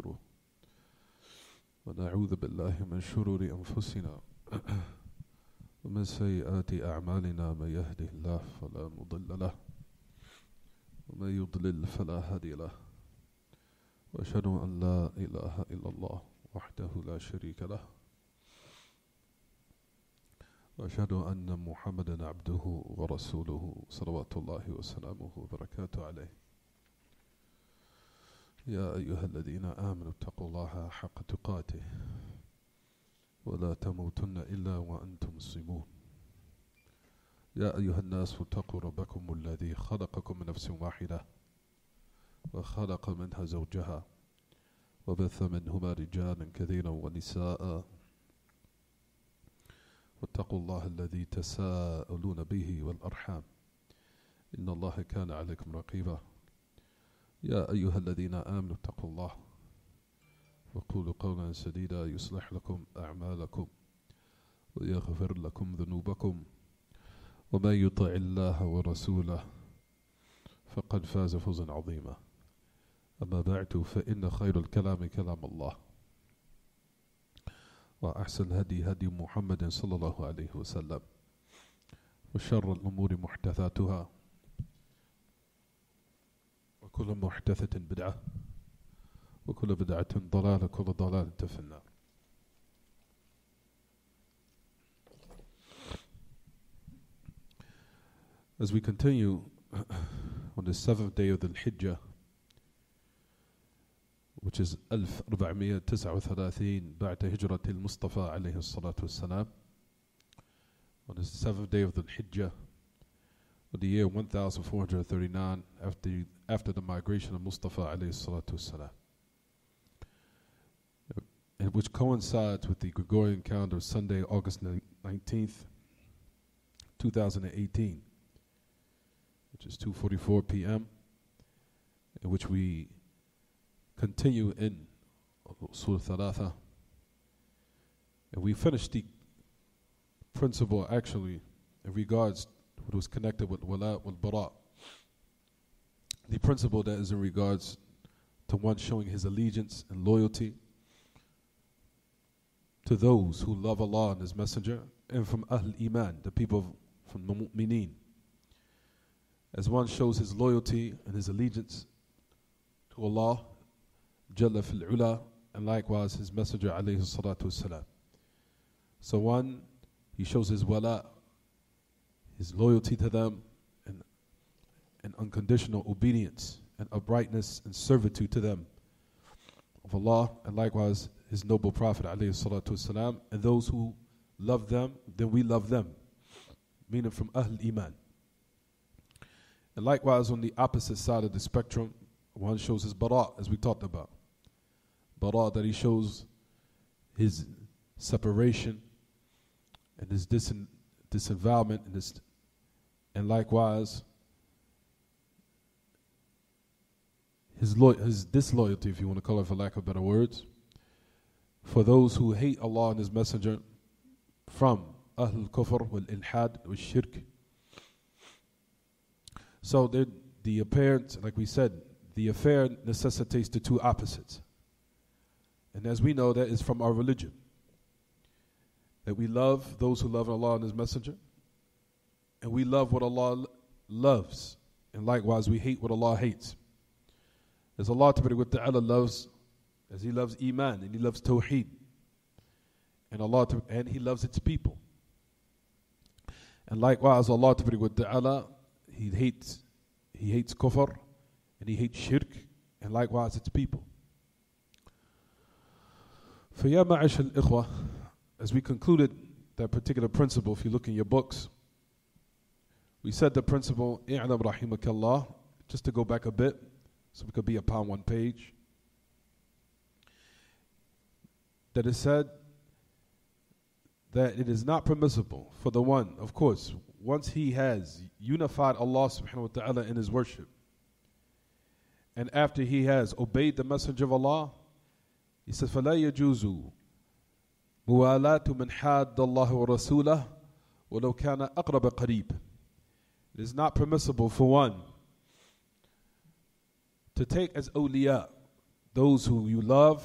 ونستغفره ونعوذ بالله من شرور أنفسنا ومن سيئات أعمالنا من يهده الله فلا مضل له ومن يضلل فلا هادي له وأشهد أن لا إله إلا الله وحده لا شريك له وأشهد أن محمدا عبده ورسوله صلوات الله وسلامه وبركاته عليه. يا أيها الذين آمنوا اتقوا الله حق تقاته ولا تموتن إلا وأنتم مسلمون. يا أيها الناس اتقوا ربكم الذي خلقكم من نفس واحدة وخلق منها زوجها وبث منهما رجالا كثيرا ونساء واتقوا الله الذي تساءلون به والأرحام إن الله كان عليكم رقيبا. يا أيها الذين آمنوا اتقوا الله وقولوا قولا سديدا يصلح لكم أعمالكم ويغفر لكم ذنوبكم ومن يطع الله ورسوله فقد فاز فوزا عظيما. أما بعد فإن خير الكلام كلام الله وأحسن الهدي هدي محمد صلى الله عليه وسلم وشر الأمور محدثاتها وكل محدثة بدعة وكل بدعة ضلالة وكل ضلالة في النار. As we continue on the 7th day of the Hijjah, which is 1439 بعد هجرة المصطفى عليه الصلاة والسلام, on the 7th day of the Hijjah of the year 1439 after the migration of Mustafa alayhi salatu wasalam, and which coincides with the Gregorian calendar of Sunday, August 19th, 2018, which is 2:44 p.m., in which we continue in Surah Thalatha, and we finished the principle actually in regards to what was connected with Wala wal Bara, the principle that is in regards to one showing his allegiance and loyalty to those who love Allah and His Messenger, and from Ahl Iman, the people from the Mu'mineen, as one shows his loyalty and his allegiance to Allah Jalla fil Ula, and likewise His Messenger alayhi salatu wassalam. So one, he shows his wala, his loyalty to them, and unconditional obedience and uprightness and servitude to them of Allah, and likewise His noble Prophet alayhi salatu wassalam, and those who love them, then we love them, meaning from Ahl Iman. And likewise on the opposite side of the spectrum, one shows his bara, as we talked about. Bara, that he shows his separation and his disavowalment, and likewise his disloyalty, if you want to call it for lack of better words, for those who hate Allah and His Messenger from Ahl al-Kufr wal-Ilhad wal-Shirk. So the apparent, like we said, the affair necessitates the two opposites. And as we know, that is from our religion, that we love those who love Allah and His Messenger, and we love what Allah loves, and likewise we hate what Allah hates. As Allah Ta'ala loves, as He loves Iman, and He loves Tawheed, and He loves its people. And likewise Allah Ta'ala, He hates kufr, and He hates shirk, and likewise its people. فَيَا مَعَشَ الْإِخْوَةِ, as we concluded that particular principle, if you look in your books, we said the principle, اِعْلَمْ رَحِمَكَ اللَّهِ, just to go back a bit, so we could be upon one page, that it said that it is not permissible for the one, of course, once he has unified Allah subhanahu wa ta'ala in his worship, and after he has obeyed the Messenger of Allah, he says, فَلَا يَجُوزُ مُوَالَاتُ مَنْ حَادَّ اللَّهُ وَرَسُولَهُ وَلَوْ كَانَ أَقْرَبَ قَرِيبٍ. It is not permissible for one to take as awliya those who you love,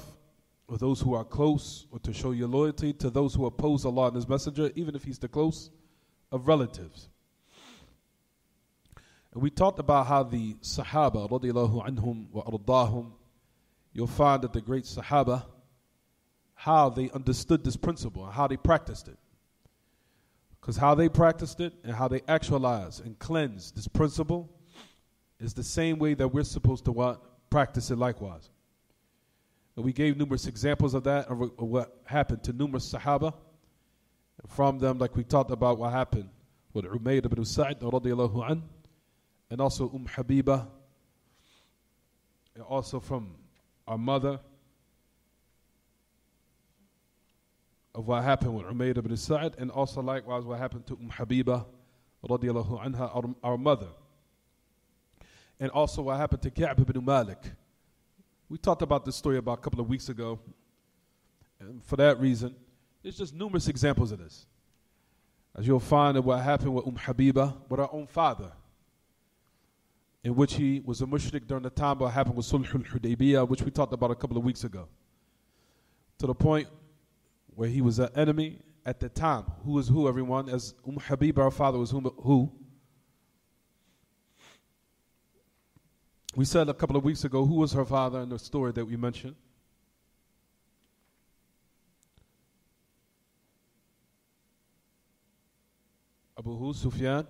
or those who are close, or to show your loyalty to those who oppose Allah and His Messenger, even if he's the close of relatives. And we talked about how the Sahaba, radiyallahu anhum wa ardahum, you'll find that the great Sahaba, how they understood this principle and how they practiced it. Because how they practiced it and how they actualized and cleansed this principle is the same way that we're supposed to practice it likewise. And we gave numerous examples of that, of what happened to numerous Sahaba. And from them, like we talked about what happened with Umayyad ibn Sa'id radiyallahu anh, and also Habiba, and also from our mother, of what happened with Umayyad ibn Sa'id, and also likewise what happened to Habiba radiyallahu anha, our mother. And also what happened to Ka'b ibn Malik. We talked about this story about a couple of weeks ago. And for that reason, there's just numerous examples of this. As you'll find in what happened with Habiba, with our own father, in which he was a mushrik during the time what happened with Sulh al-Hudaybiyah, which we talked about a couple of weeks ago. To the point where he was an enemy at the time. Who was who, everyone? As Habiba, our father, was who? We said a couple of weeks ago, who was her father in the story that we mentioned? Abu Sufyan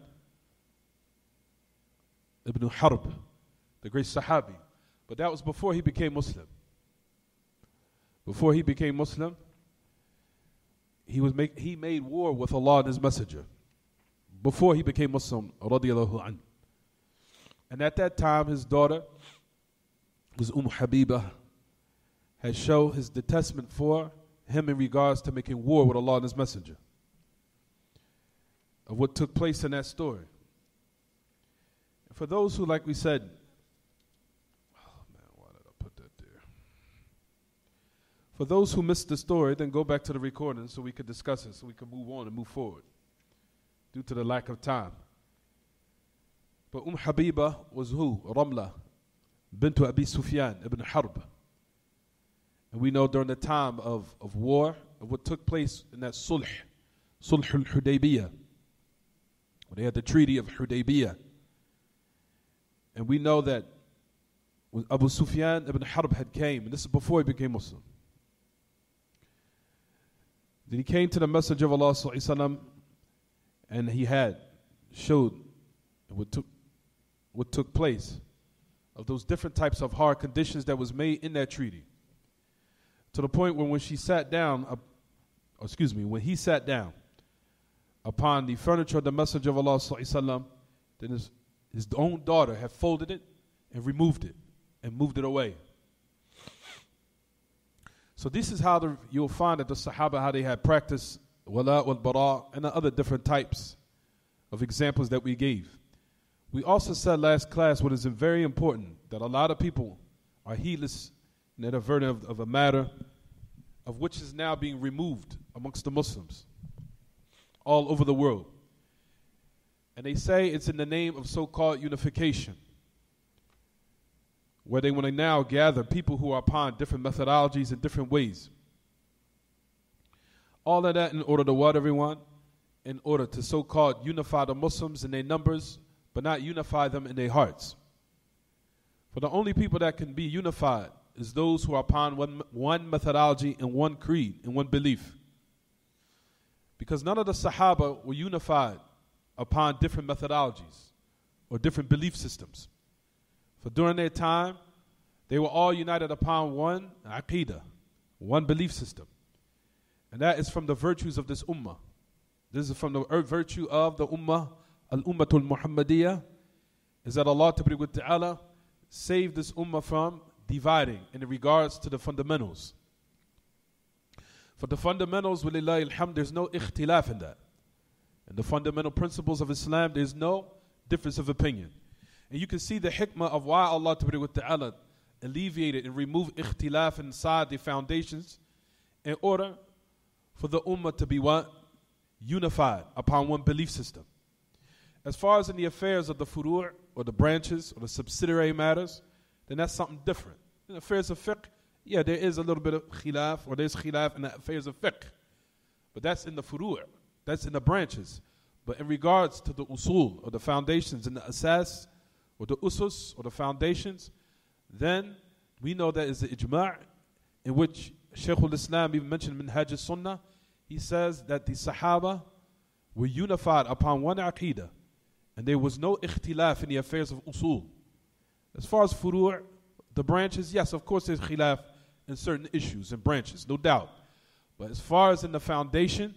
ibn Harb, the great Sahabi. But that was before he became Muslim. Before he became Muslim, he made war with Allah and His Messenger. Before he became Muslim, radiyallahu anhu. And at that time, his daughter, was Habiba, had shown his detestment for him in regards to making war with Allah and His Messenger. Of what took place in that story. And for those who, like we said, oh man, why did I put that there? For those who missed the story, then go back to the recording so we could discuss it, so we could move on and move forward, due to the lack of time. But Habiba was who? Ramla, bint Abi Sufyan ibn Harb. And we know during the time of war, of what took place in that Sulh al-Hudaybiyah, when they had the Treaty of Hudaybiyah. And we know that when Abu Sufyan ibn Harb had came, and this is before he became Muslim, then he came to the Messenger of Allah sallallahu alaihi wasallam, and he had showed what took place of those different types of hard conditions that was made in that treaty. To the point where when he sat down upon the furniture of the Messenger of Allah sallallahu alaihi wasallam, then his own daughter had folded it and removed it and moved it away. So this is how you'll find that the Sahaba, how they had practiced wala wal bara and the other different types of examples that we gave. We also said last class what is very important, that a lot of people are heedless and inadvertent of a matter of which is now being removed amongst the Muslims all over the world. And they say it's in the name of so-called unification, where they want to now gather people who are upon different methodologies and different ways. All of that in order to what, everyone? In order to so-called unify the Muslims in their numbers, but not unify them in their hearts. For the only people that can be unified is those who are upon one methodology and one creed and one belief. Because none of the Sahaba were unified upon different methodologies or different belief systems. For during their time, they were all united upon one aqidah, one belief system. And that is from the virtues of this ummah. This is from the virtue of the ummah, al-ummatul Muhammadiyah, is that Allah Ta'ala saved this ummah from dividing in regards to the fundamentals. For the fundamentals, walillahi alhamd, there's no ikhtilaf in that. In the fundamental principles of Islam, there's no difference of opinion. And you can see the hikmah of why Allah Ta'ala alleviated and removed ikhtilaf inside the foundations in order for the ummah to be what? Unified upon one belief system. As far as in the affairs of the furu' or the branches or the subsidiary matters, then that's something different. In affairs of fiqh, yeah, there is a little bit of khilaf, or there's khilaf in the affairs of fiqh. But that's in the furu', that's in the branches. But in regards to the usul, or the foundations, and the asas, or the usus, or the foundations, then we know that is the ijma' in which Shaykh al-Islam even mentioned Minhaj al-Sunnah. He says that the Sahaba were unified upon one aqidah, and there was no ikhtilaf in the affairs of usul. As far as furu', the branches, yes, of course there's khilaf in certain issues and branches, no doubt. But as far as in the foundation,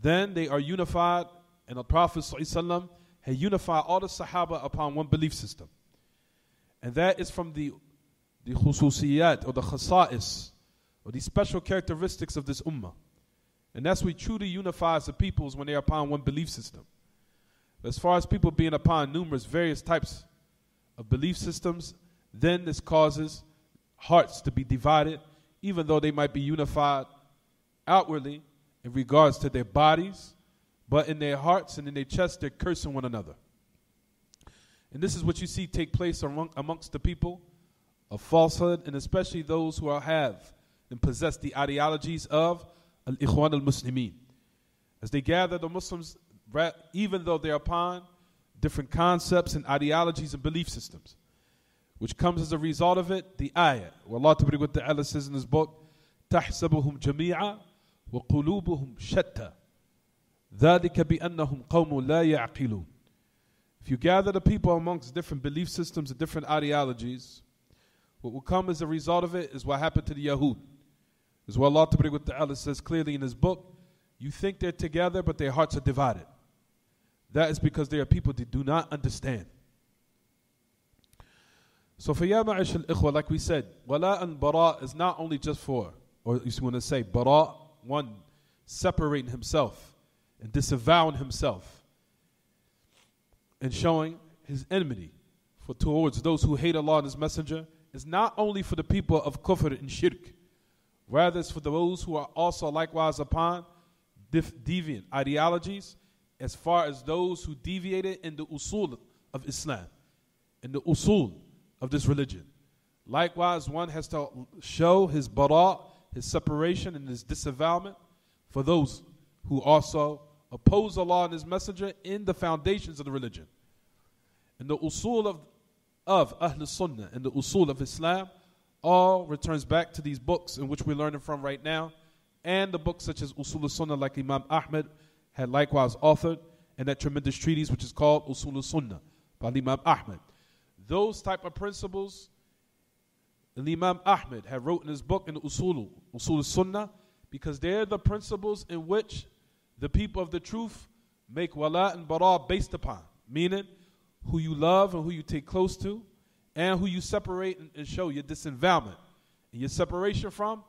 then they are unified, and the Prophet ﷺ had unified all the Sahaba upon one belief system. And that is from the khususiyat, or the khasa'is, or the special characteristics of this ummah. And that's what truly unifies the peoples when they are upon one belief system. As far as people being upon numerous various types of belief systems, then this causes hearts to be divided, even though they might be unified outwardly in regards to their bodies, but in their hearts and in their chests they're cursing one another. And this is what you see take place amongst the people of falsehood, and especially those who have and possess the ideologies of al-Ikhwan al-Muslimin. As they gather the Muslims, even though they're upon different concepts and ideologies and belief systems, which comes as a result of it, the ayah, where Allah Ta'ala says in His book, تَحْسَبُهُمْ جَمِيعًا وَقُلُوبُهُمْ شَتَّى ذَلِكَ بِأَنَّهُمْ قَوْمٌ لَا يَعْقِلُونَ. If you gather the people amongst different belief systems and different ideologies, what will come as a result of it is what happened to the Yahud. Is what Allah Ta'ala says clearly in His book, you think they're together, but their hearts are divided. That is because they are people that do not understand. So for Ya Ma'ish al-Ikhwa, like we said, wala and bara is not only just for, or you want to say, bara, one separating himself and disavowing himself and showing his enmity towards those who hate Allah and His Messenger, is not only for the people of kufr and shirk, rather it's for those who are also likewise upon deviant ideologies, as far as those who deviated in the usul of Islam, in the usul of this religion. Likewise, one has to show his bara, his separation and his disavowment for those who also oppose Allah and His Messenger in the foundations of the religion. And the usul of Ahl Sunnah and the usul of Islam all returns back to these books in which we're learning from right now, and the books such as Usul Sunnah, like Imam Ahmed had likewise authored, and that tremendous treatise which is called Usul Sunnah by Imam Ahmed. Those type of principles Imam Ahmed had wrote in his book in Usul Sunnah, because they're the principles in which the people of the truth make wala and bara based upon, meaning who you love and who you take close to, and who you separate and show your disavowment and your separation from,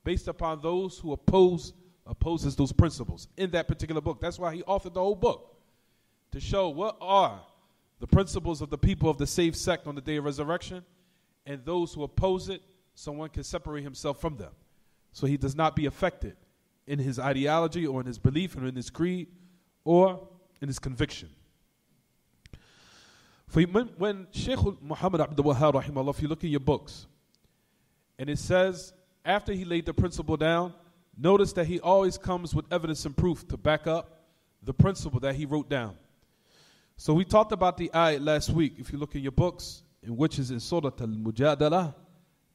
based upon those who opposes those principles in that particular book. That's why he authored the whole book, to show what are the principles of the people of the saved sect on the day of resurrection, and those who oppose it, someone can separate himself from them, so he does not be affected in his ideology or in his belief or in his creed or in his conviction. For when Shaykh Muhammad Abdul Wahhab rahimahullah, if you look in your books, and it says, after he laid the principle down, notice that he always comes with evidence and proof to back up the principle that he wrote down. So we talked about the ayat last week, if you look in your books, in which is in Surah Al-Mujadalah,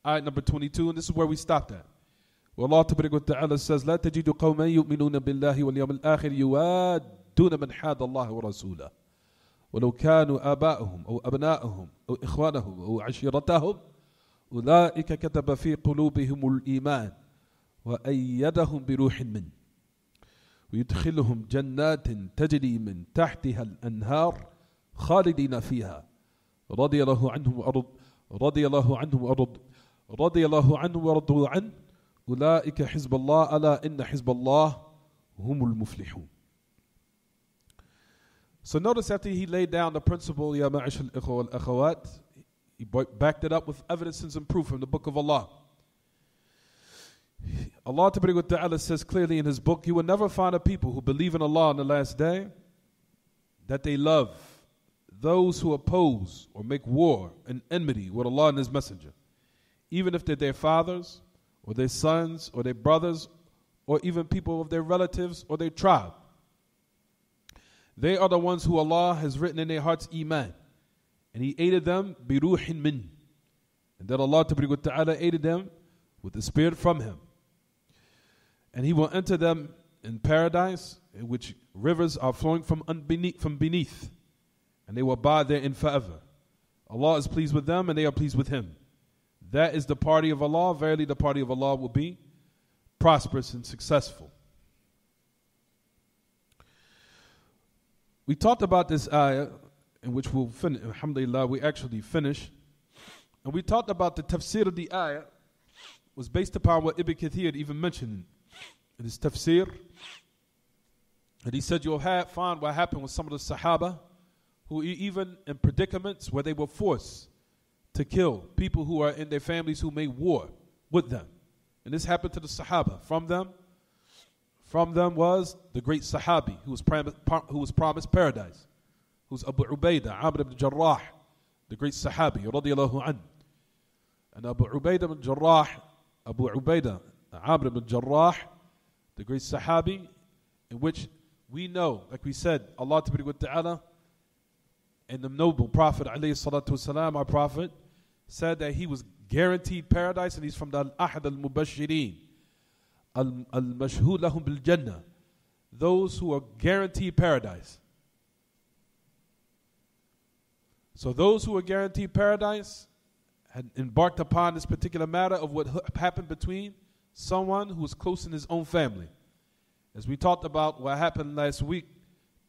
ayat number 22, and this is where we stopped at. Where Allah Ta'ala says, لا تجد قوما يؤمنون بالله واليوم الآخر يوادون من حاد الله ورسوله ولو كانوا آباءهم أو أبناءهم أو إخوانهم أو عشيرتهم أولئك كتب في قلوبهم الإيمان وأيدهم بروح منه ويدخلهم جنات تجري من تحتها الأنهار خالدين فيها رضي الله عنهم ورضوا عنه أولئك حزب الله ألا إن حزب الله هم المفلحون. So notice after he laid down the principle, Ya Ma'ish al-Ikhwa wal-Akhawat, he backed it up with evidences and proof from the book of Allah. Allah Ta'ala says clearly in His book, you will never find a people who believe in Allah on the last day that they love those who oppose or make war and enmity with Allah and His Messenger. even if they're their fathers or their sons or their brothers or even people of their relatives or their tribe. They are the ones who Allah has written in their hearts Iman. And He aided them biruhin min. And that Allah Ta'ala aided them with the Spirit from Him. And He will enter them in paradise, in which rivers are flowing from beneath. And they will abide therein forever. Allah is pleased with them and they are pleased with Him. That is the party of Allah. Verily the party of Allah will be prosperous and successful. We talked about this ayah, in which we'll finish. Alhamdulillah, we actually finished. And we talked about the tafsir of the ayah was based upon what Ibn Kathir even mentioned in his tafsir. And he said you'll find what happened with some of the Sahaba who even in predicaments where they were forced to kill people who are in their families who made war with them. And this happened to the Sahaba. From them was the great Sahabi who was promised paradise, who's Abu Ubaidah, Amr ibn Jarrah, the great Sahabi, radiyallahu anhu. And Abu Ubaidah, Amr ibn Jarrah, the great Sahabi, in which we know, like we said, Allah Ta'ala and the noble Prophet alayhi salatu wasalam, our Prophet, said that he was guaranteed paradise, and he's from the Ahad al-Mubashirin, al-Mashhud lahum bil-Jannah, those who are guaranteed paradise. So those who are guaranteed paradise had embarked upon this particular matter of what happened between someone who was close in his own family. As we talked about what happened last week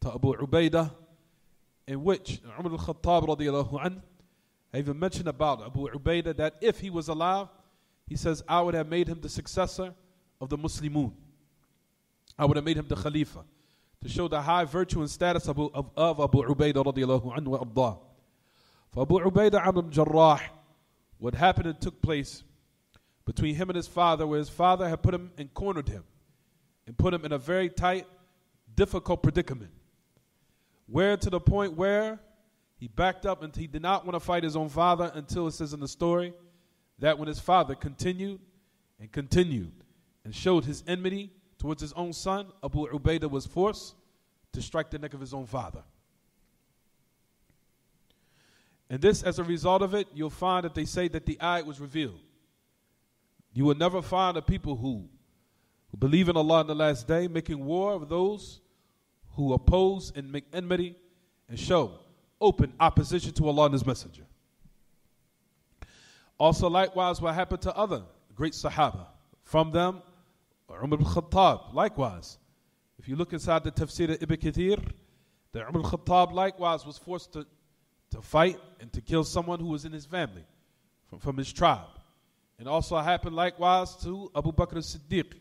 to Abu Ubaidah, in which Umar al-Khattab radiyallahu anhu even mentioned about Abu Ubaidah that if he was alive, he says, I would have made him the successor of the Muslimun. I would have made him the Khalifa, to show the high virtue and status of Abu Ubaidah radiyallahu anhu wa ardah. For Abu Ubaidah Amr ibn Jarrah, what happened and took place between him and his father, where his father had put him and cornered him and put him in a very tight, difficult predicament. Where to the point where he backed up and he did not want to fight his own father until it says in the story that when his father continued and showed his enmity towards his own son, Abu Ubaidah was forced to strike the neck of his own father. And this, as a result of it, you'll find that they say that the ayat was revealed. You will never find a people who believe in Allah in the last day making war of those who oppose and make enmity and show open opposition to Allah and His Messenger. Also, likewise, what happened to other great Sahaba. From them, Umar al-Khattab, likewise. If you look inside the tafsir of Ibn Kathir, that Umar al-Khattab likewise was forced to fight and to kill someone who was in his family, from his tribe. And also happened likewise to Abu Bakr as-Siddiq,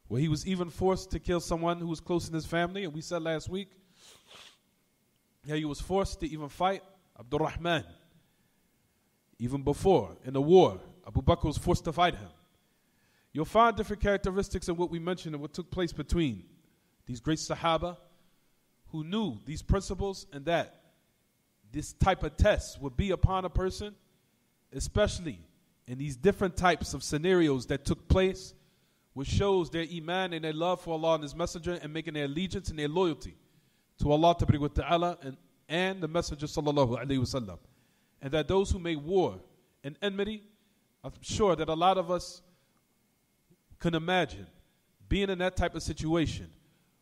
where he was even forced to kill someone who was close in his family. And we said last week, he was forced to even fight Abdurrahman. Even before, in the war, Abu Bakr was forced to fight him. You'll find different characteristics in what we mentioned and what took place between these great Sahaba who knew these principles, and that this type of test would be upon a person, especially in these different types of scenarios that took place, which shows their iman and their love for Allah and His Messenger, and making their allegiance and their loyalty to Allah Ta'ala and the Messenger sallallahu alaihi wasallam. And that those who make war and enmity, I'm sure that a lot of us can imagine being in that type of situation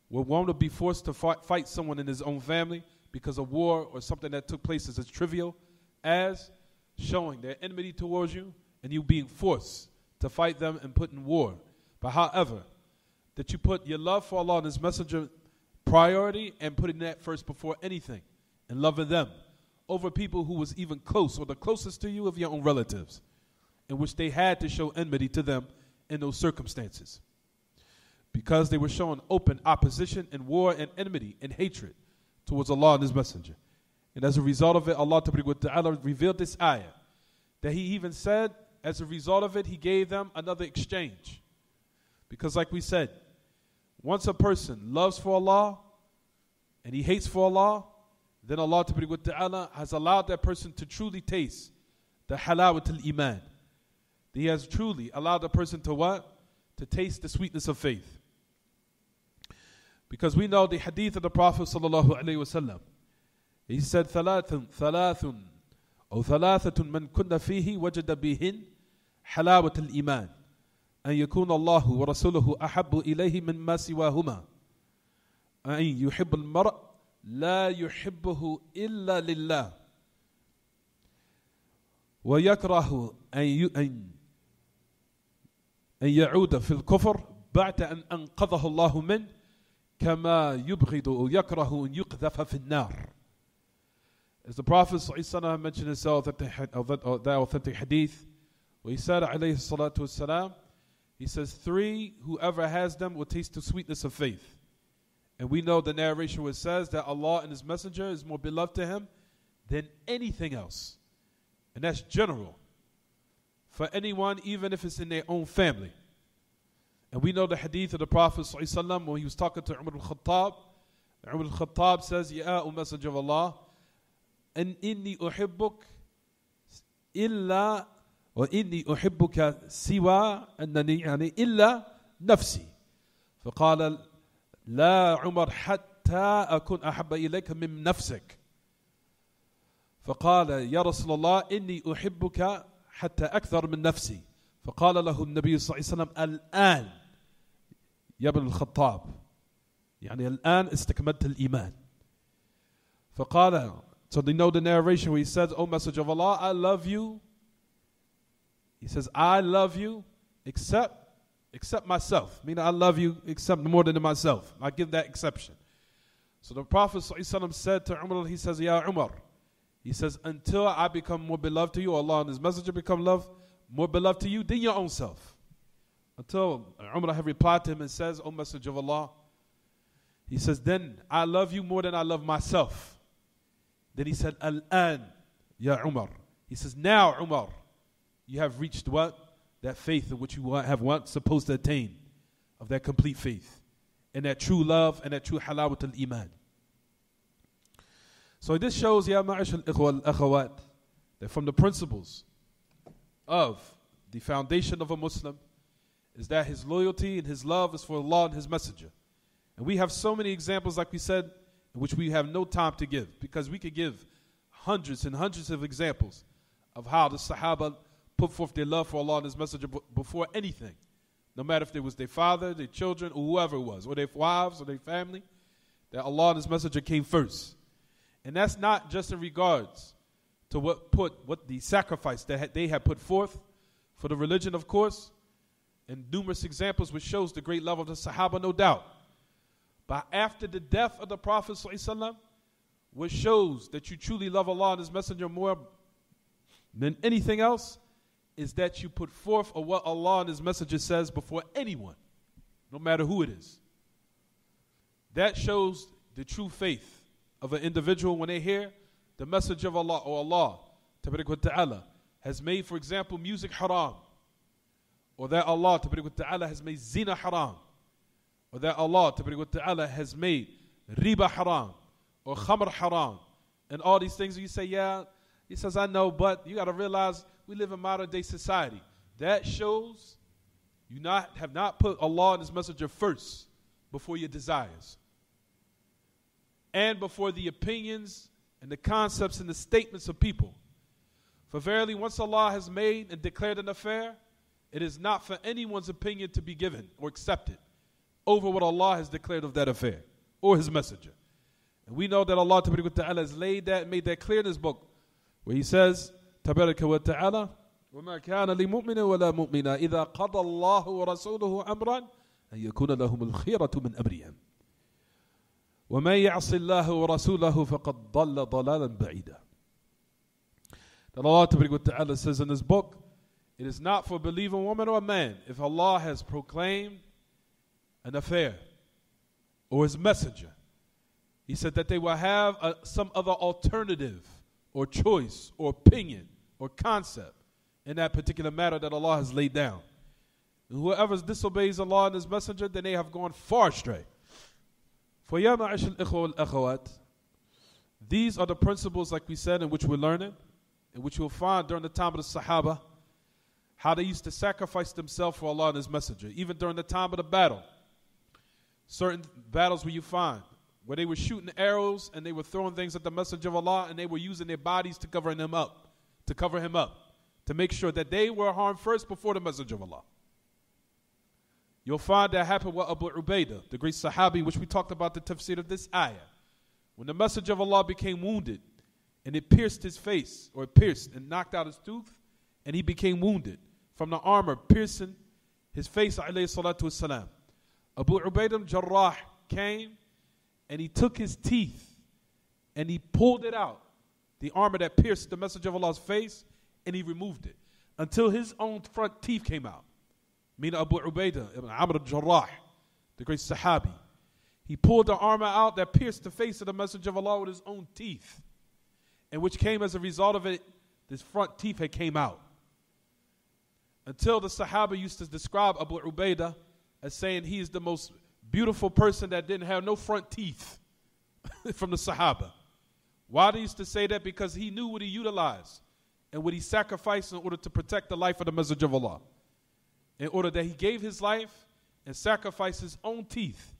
where one would be forced to fight someone in his own family because of war or something that took place as trivial as showing their enmity towards you and you being forced to fight them and put in war. But however, that you put your love for Allah and His Messenger priority and putting that first before anything and loving them over people who was even close or the closest to you of your own relatives, in which they had to show enmity to them in those circumstances because they were showing open opposition and war and enmity and hatred towards Allah and His Messenger. And as a result of it, Allah Ta'ala revealed this ayah that He even said as a result of it, He gave them another exchange. Because like we said, once a person loves for Allah and he hates for Allah, then Allah Ta'ala has allowed that person to truly taste the halawat al-iman, He has truly allowed the person to what? To taste the sweetness of faith. Because we know the hadith of the Prophet sallallahu alaihi wasallam. He said, ثلاث أو ثلاثة من كنا فيه وجد بهن حلاوة الإيمان أن يكون الله ورسوله أحب إليه مما سواهما أن يحب المرء لا يحبه إلا لله ويكره أن يعود في الكفر بعد أن أنقذه الله منه كما يبغض ويكره أن يقذف في النار. As the Prophet ﷺ mentioned himself that the authentic hadith, where he said, alayhi salatu wassalam, he says, 3, whoever has them will taste the sweetness of faith. And we know the narration where it says that Allah and His Messenger is more beloved to him than anything else. And that's general for anyone, even if it's in their own family. And we know the hadith of the Prophet ﷺ when he was talking to Umar al-Khattab. Umar al-Khattab says, Ya O Messenger of Allah, أن إني أحبك إلا وإني أحبك سوى أنني يعني إلا نفسي. فقال لا عمر حتى أكون أحب إليك من نفسك. فقال يا رسول الله إني أحبك حتى أكثر من نفسي. فقال له النبي صلى الله عليه وسلم الآن يا ابن الخطاب يعني الآن استكملت الإيمان. فقال, so they know the narration where he says, O Messenger of Allah, I love you. He says, I love you except myself. Meaning I love you except more than myself. I give that exception. So the Prophet ﷺ said to Umar, he says, Ya Umar, he says, until I become more beloved to you, Allah and His Messenger become more beloved to you than your own self. Until Umar have replied to him and says, O Messenger of Allah, he says, then I love you more than I love myself. Then he said, Al-an, Ya Umar. He says, now Umar, you have reached what? That faith in which you have what? Supposed to attain, of that complete faith, and that true love, and that true halawat al-iman. So this shows, Ya ma'ash al-ikhwa al-akhawat, that from the principles of the foundation of a Muslim is that his loyalty and his love is for Allah and His Messenger. And we have so many examples, like we said, in which we have no time to give, because we could give hundreds and hundreds of examples of how the Sahaba put forth their love for Allah and His Messenger before anything. No matter if it was their father, their children, or whoever it was, or their wives, or their family, that Allah and His Messenger came first. And that's not just in regards to what the sacrifice that they had put forth for the religion, of course, and numerous examples which shows the great love of the Sahaba, no doubt. But after the death of the Prophet ﷺ, which shows that you truly love Allah and His Messenger more than anything else, is that you put forth of what Allah and His Messenger says before anyone, no matter who it is. That shows the true faith of an individual when they hear the message of Allah, or Allah Tabarak wa Ta'ala has made, for example, music haram, or that Allah Tabarak wa Ta'ala has made zina haram, or that Allah Tabarak wa Ta'ala has made riba haram, or khamr haram, and all these things. You say, yeah, he says, I know, but you got to realize we live in modern day society. That shows you have not put Allah and His Messenger first before your desires, and before the opinions and the concepts and the statements of people. For verily, once Allah has made and declared an affair, it is not for anyone's opinion to be given or accepted over what Allah has declared of that affair or His Messenger. And we know that Allah Ta'ala has laid that, made that clear in His book, where He says, Tabaraka wa Ta'ala, وَمَا كَانَ لِمُؤْمِنٍ وَلَا مُؤْمِنَا إِذَا قَضَى اللَّهُ وَرَسُولُهُ أَمْرًا أَن يَكُونَ لَهُمُ الْخِيرَةُ مِنْ أَمْرِهِمْ وَمَن يَعْصِ اللَّهَ وَرَسُولَهُ فَقَدْ ضَلَّ ضَلَالًا بَعِيدًا. That Allah Ta'ala says in His book, it is not for a believing woman or a man, if Allah has proclaimed an affair or His Messenger, He said that they will have some other alternative or choice or opinion or concept in that particular matter that Allah has laid down. And whoever disobeys Allah and His Messenger, then they have gone far astray. For ya ma'ash al-ikhwa wal-akhawat, these are the principles, like we said, in which we're learning, in which you'll find during the time of the Sahaba, how they used to sacrifice themselves for Allah and His Messenger, even during the time of the battle. Certain battles where you find where they were shooting arrows and they were throwing things at the Messenger of Allah, and they were using their bodies to cover him up, to make sure that they were harmed first before the Messenger of Allah. You'll find that happened with Abu Ubaidah, the great Sahabi, which we talked about the tafsir of this ayah. When the Messenger of Allah became wounded, and it pierced his face, or it pierced and knocked out his tooth, and he became wounded from the armor piercing his face, alayhi salatu wassalam. Abu Ubaidah al-Jarrah came, and he took his teeth, and he pulled it out, the armor that pierced the Messenger of Allah's face, and he removed it, until his own front teeth came out. Meaning Abu Ubaidah ibn Amr al-Jarrah, the great Sahabi. He pulled the armor out that pierced the face of the Messenger of Allah with his own teeth, and which came as a result of it, this front teeth had came out. Until the Sahaba used to describe Abu Ubaidah as saying he is the most beautiful person that didn't have no front teeth from the Sahaba. Why they used to say that? Because he knew what he utilized and what he sacrificed in order to protect the life of the Messenger of Allah. In order that he gave his life and sacrificed his own teeth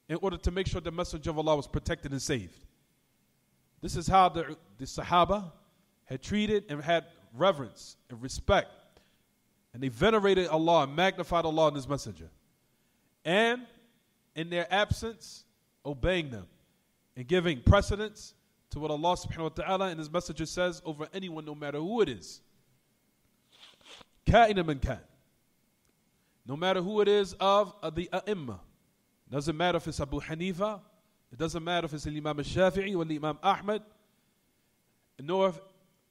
in order to make sure the Messenger of Allah was protected and saved. This is how the Sahaba had treated and had reverence and respect. And they venerated Allah and magnified Allah and His Messenger. And in their absence, obeying them and giving precedence to what Allah subhanahu wa ta'ala and His Messenger says over anyone, no matter who it is. Ka'ina man kan. No matter who it is of the A'imma. Doesn't matter if it's Abu Hanifa. It doesn't matter if it's Imam al-Shafi'i or Imam Ahmad. Nor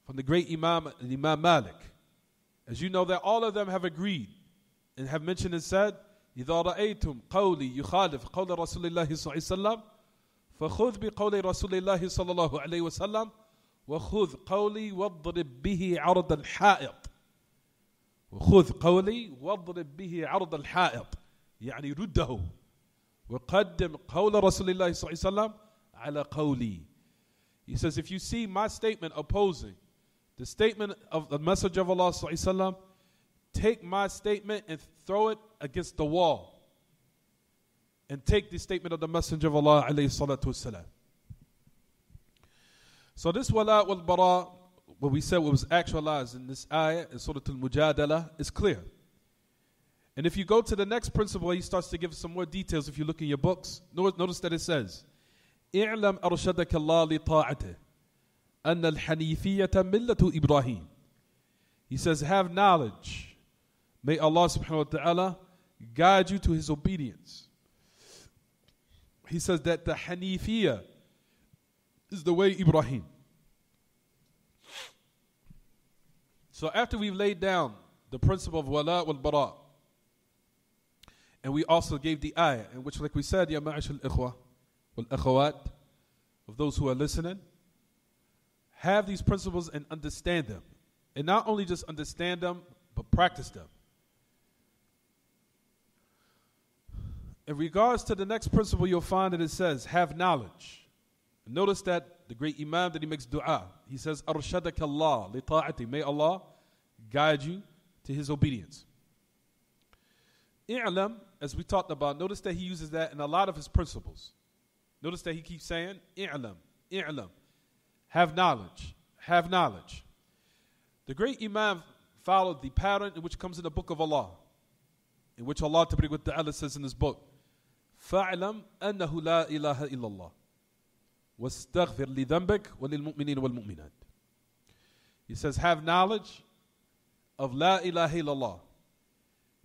from the great Imam Malik. As you know that all of them have agreed and have mentioned and said, إِذَا رَأَيْتُمْ قَوْلِي يُخَالِفْ قَوْلَ رَسُولِ اللَّهِ صَلَّى اللَّهِ عَلَيْهِ وَسَلَّمَ فَخُذْ بِقَوْلِ رَسُولِ اللَّهِ صَلَّى اللَّهُ عَلَيْهِ وَسَلَّمَ وَخُذْ قَوْلِي وَاضْرِبْ بِهِ عَرْضَ الْحَائِطِ وَخُذْ قَوْلِي وَاضْرِبْ بِهِ عَرْضَ الْحَائِطِ يعني رده وقدم قول رسول الله صلى الله عليه وسلم على قولي. He says, if you see my statement opposing the statement of the Messenger of Allah صلى الله عليه وسلم, take my statement and throw it against the wall. And take the statement of the Messenger of Allah عليه الصلاة والسلام. So this wala wal bara, what we said was actualized in this ayah in Surah Al-Mujadala, is clear. And if you go to the next principle, he starts to give some more details. If you look in your books, notice that it says, اعلم أرشدك الله لطاعته أن الحنيفية ملة إبراهيم. He says, have knowledge. May Allah subhanahu wa ta'ala guide you to His obedience. He says that the Hanifiyya is the way Ibrahim. So after we've laid down the principle of wala wal bara, and we also gave the ayah, in which, like we said, ya ma'ash al-ikhwa wal-akhawat, of those who are listening, have these principles and understand them. And not only just understand them, but practice them. In regards to the next principle, you'll find that it says, have knowledge. Notice that the great Imam, that he makes dua. He says, Arshadaka Allah li ta'ati. May Allah guide you to His obedience. I'lam, as we talked about, notice that he uses that in a lot of his principles. Notice that he keeps saying, I'lam, I'lam. Have knowledge, have knowledge. The great Imam followed the pattern in which comes in the book of Allah, in which Allah Ta'ala says in His book, فَاعْلَمْ أَنَّهُ لَا إِلَهَ إِلَّا اللَّهِ وَاسْتَغْفِرْ لِذَنْبِكَ وَلِلْمُؤْمِنِينَ وَالْمُؤْمِنَاتِ. He says, have knowledge of La ilaha illallah.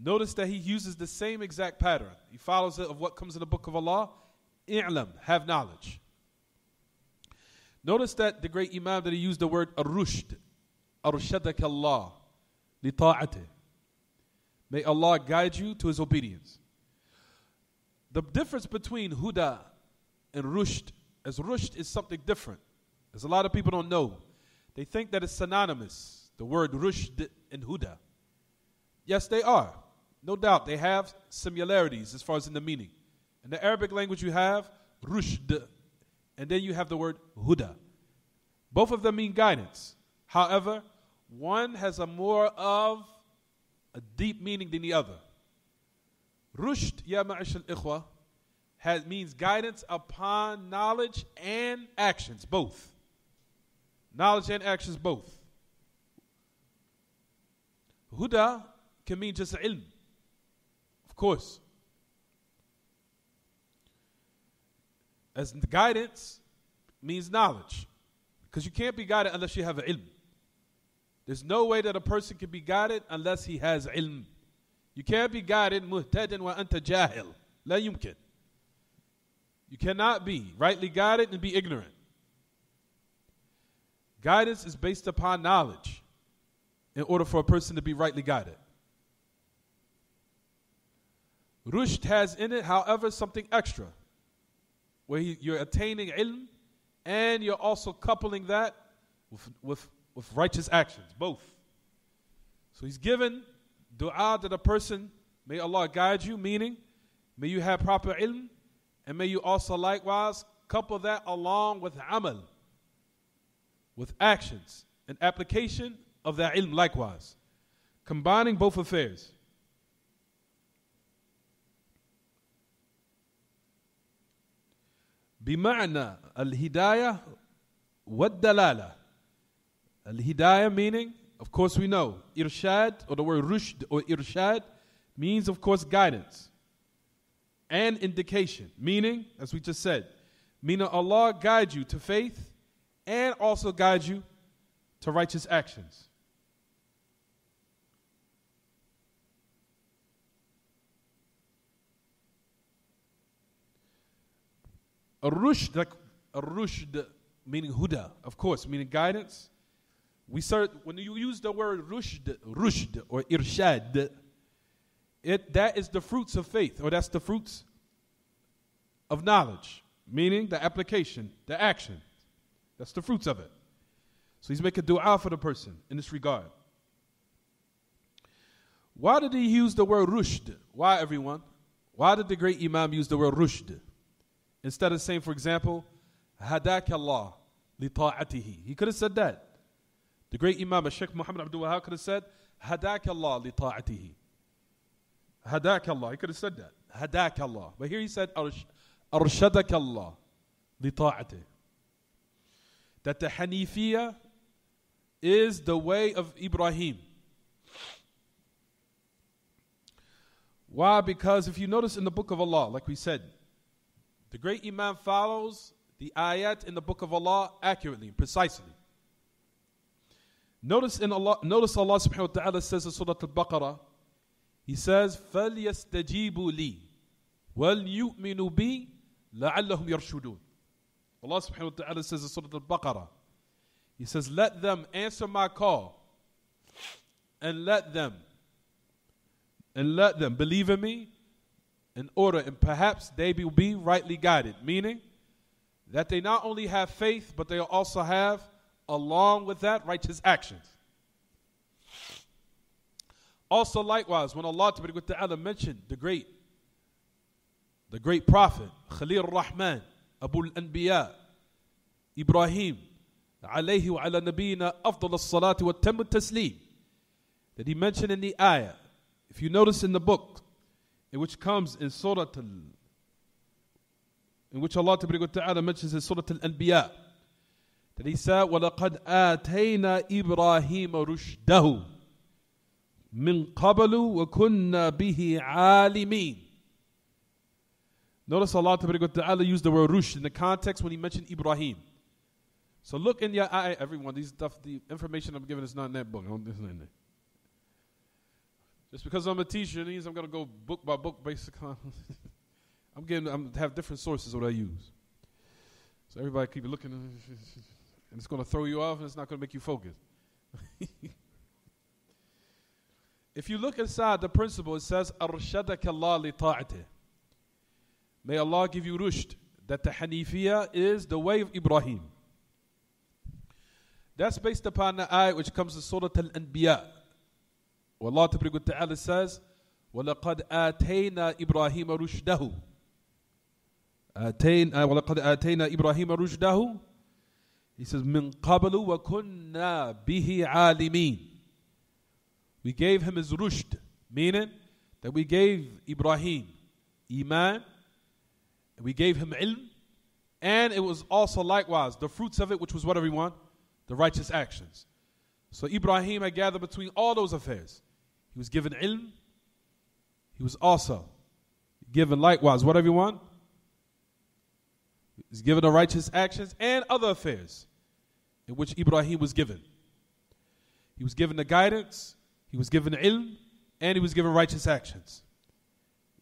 Notice that he uses the same exact pattern. He follows it of what comes in the book of Allah. I'lam, have knowledge. Notice that the great Imam, that he used the word ar-rushd. Arshadaka Allah li ta'atih. May Allah guide you to His obedience. The difference between huda and rushd, as rushd is something different, as a lot of people don't know. They think that it's synonymous, the word rushd and huda. Yes, they are. No doubt, they have similarities as far as in the meaning. In the Arabic language, you have rushd, and then you have the word huda. Both of them mean guidance. However, one has a more of a deep meaning than the other. Rushd, ya ma'ash al-ikhwa, means guidance upon knowledge and actions, both. Knowledge and actions, both. Huda can mean just ilm, of course. As guidance means knowledge, because you can't be guided unless you have ilm. There's no way that a person can be guided unless he has ilm. You can't be guided muhtadin wa anta jahil. La yumkin. You cannot be rightly guided and be ignorant. Guidance is based upon knowledge in order for a person to be rightly guided. Rushd has in it, however, something extra, where you're attaining ilm and you're also coupling that with righteous actions, both. So he's given dua to the person, may Allah guide you, meaning may you have proper ilm, and may you also likewise couple that along with amal, with actions and application of that ilm likewise, combining both affairs. بمعنى الهداية والدلالة. Al-Hidayah meaning, of course we know, irshad, or the word rushd or irshad, means of course guidance. And indication, meaning, as we just said, meaning Allah guide you to faith and also guide you to righteous actions. Ar-Rushd meaning huda, of course, meaning guidance. When you use the word rushd or irshad, that is the fruits of faith, or that's the fruits of knowledge, meaning the application, the action. That's the fruits of it. So he's making dua for the person in this regard. Why did he use the word rushd? Why, everyone? Why did the great Imam use the word rushd? Instead of saying, for example, hadak Allah li ta'atihi. He could have said that. The great Imam, Sheikh Muhammad Abdul Wahab, could have said, hadak Allah li ta'atihi. Hadak Allah. He could have said that. Hadak Allah. But here he said, arshadak Allah li ta'atihi. That the Hanifiyya is the way of Ibrahim. Why? Because if you notice in the book of Allah, like we said, the great Imam follows the ayat in the book of Allah accurately, precisely. Notice Allah subhanahu wa ta'ala says in Surah Al-Baqarah, He says, فَلْيَسْتَجِيبُوا لِي وَلْيُؤْمِنُوا بِي لَعَلَّهُمْ يَرْشُدُونَ. Allah subhanahu wa ta'ala says in Surah Al-Baqarah, He says, let them answer my call and let them believe in me in order, and perhaps they will be rightly guided. Meaning that they not only have faith, but they also have, along with that, righteous actions. Also likewise, when Allah Ta'ala mentioned the great prophet, Khalil Rahman, Abu al-Anbiya, Ibrahim, alayhi wa ala nabiyina afdal as-salati wa tammu taslim, that he mentioned in the ayah. If you notice in the book, in which comes in Surah in which Allah Ta'ala mentions in Surah Al-Anbiya, that He said, وَلَقَدْ آتَيْنَا إِبْرَاهِيمَ رُشْدَهُ مِنْ قَبَلُ وَكُنَّا بِهِ عَالِمِينَ. Notice Allah Ta'ala used the word rushd in the context when He mentioned Ibrahim. So look in your eye, everyone, the information I'm giving is not in that book. It's not in there. Just because I'm a teacher means I'm going to go book by book basically. I'm have different sources what I use. So everybody keep looking, and it's going to throw you off, and it's not going to make you focus. If you look inside the principle, it says, Arshadaka Allah li ta'atih. May Allah give you rushd, that the Hanifiyya is the way of Ibrahim. That's based upon the ayah which comes in Surah Al-Anbiya. Allah Ta'ala says, وَلَقَدْ آتَيْنَا إِبْرَاهِيمَ رُشْدَهُ. وَلَقَدْ آتَيْنَا إِبْرَاهِيمَ رُشْدَهُ. He says, مِنْ قَبْلُ وَكُنَّا بِهِ عَالِمِينَ. We gave him his rushd. Meaning that we gave Ibrahim Iman, and we gave him ilm, and it was also likewise the fruits of it, which was what, everyone? The righteous actions. So Ibrahim had gathered between all those affairs. He was given ilm. He was also given likewise what, everyone? He was given the righteous actions and other affairs in which Ibrahim was given. He was given the guidance, he was given ilm, and he was given righteous actions.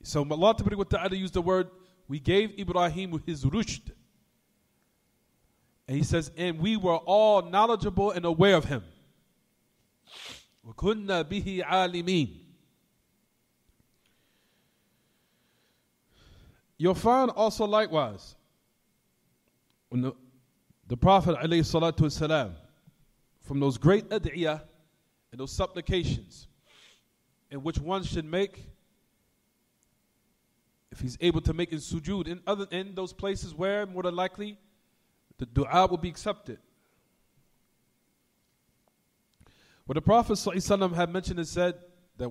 So Allah Ta'ala used the word, we gave Ibrahim his rushd. And he says, and we were all knowledgeable and aware of him. وَكُنَّا بِهِ عَالِمِينَ. You'll find also likewise, when the Prophet ﷺ, from those great ad'iyah and those supplications in which one should make, if he's able to make in sujood, in those places where more than likely the dua will be accepted. What the Prophet ﷺ had mentioned and said that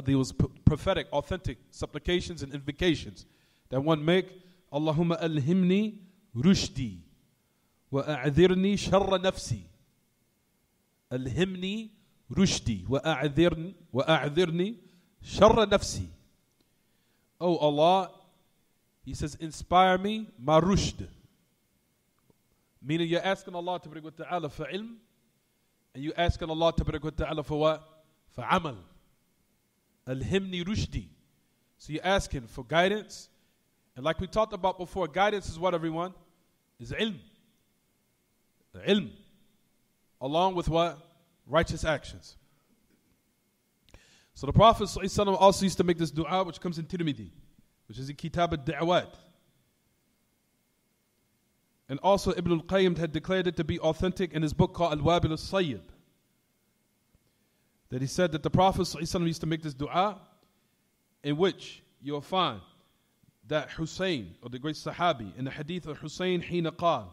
there was prophetic, authentic supplications and invocations that one make. Allahumma alhimni rushdi wa a'adhirni sharra nafsi. Alhimni rushdi wa a'adhirni sharra nafsi. Oh Allah, he says, inspire me my rushd. Meaning you're asking Allah Ta'ala for ilm, and you're asking Allah Ta'ala for what? For amal. Alhimni rushdi. So you're asking for guidance. And like we talked about before, guidance is what, everyone? Is ilm. Ilm. Along with what? Righteous actions. So the Prophet ﷺ also used to make this dua, which comes in Tirmidhi, which is in Kitab al-Da'awat. And also Ibn al-Qayyim had declared it to be authentic in his book called Al-Wabil al-Sayyib. That he said that the Prophet ﷺ used to make this dua, in which you'll find that Hussein, or the great Sahabi, in the hadith of Hussein, حين قال,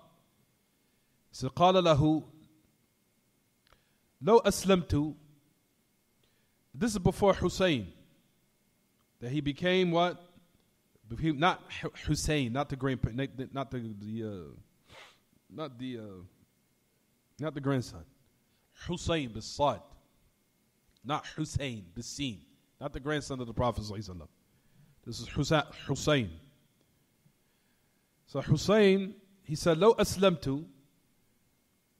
so قال له لو أسلمت. This is before Hussein, that he became what? Not Hussein, not the grandson. Hussein bis-Sad, not Hussein bis-Sin, not the grandson of the Prophet ﷺ. This is Hussein. So Hussein, he said, لو أسلمت.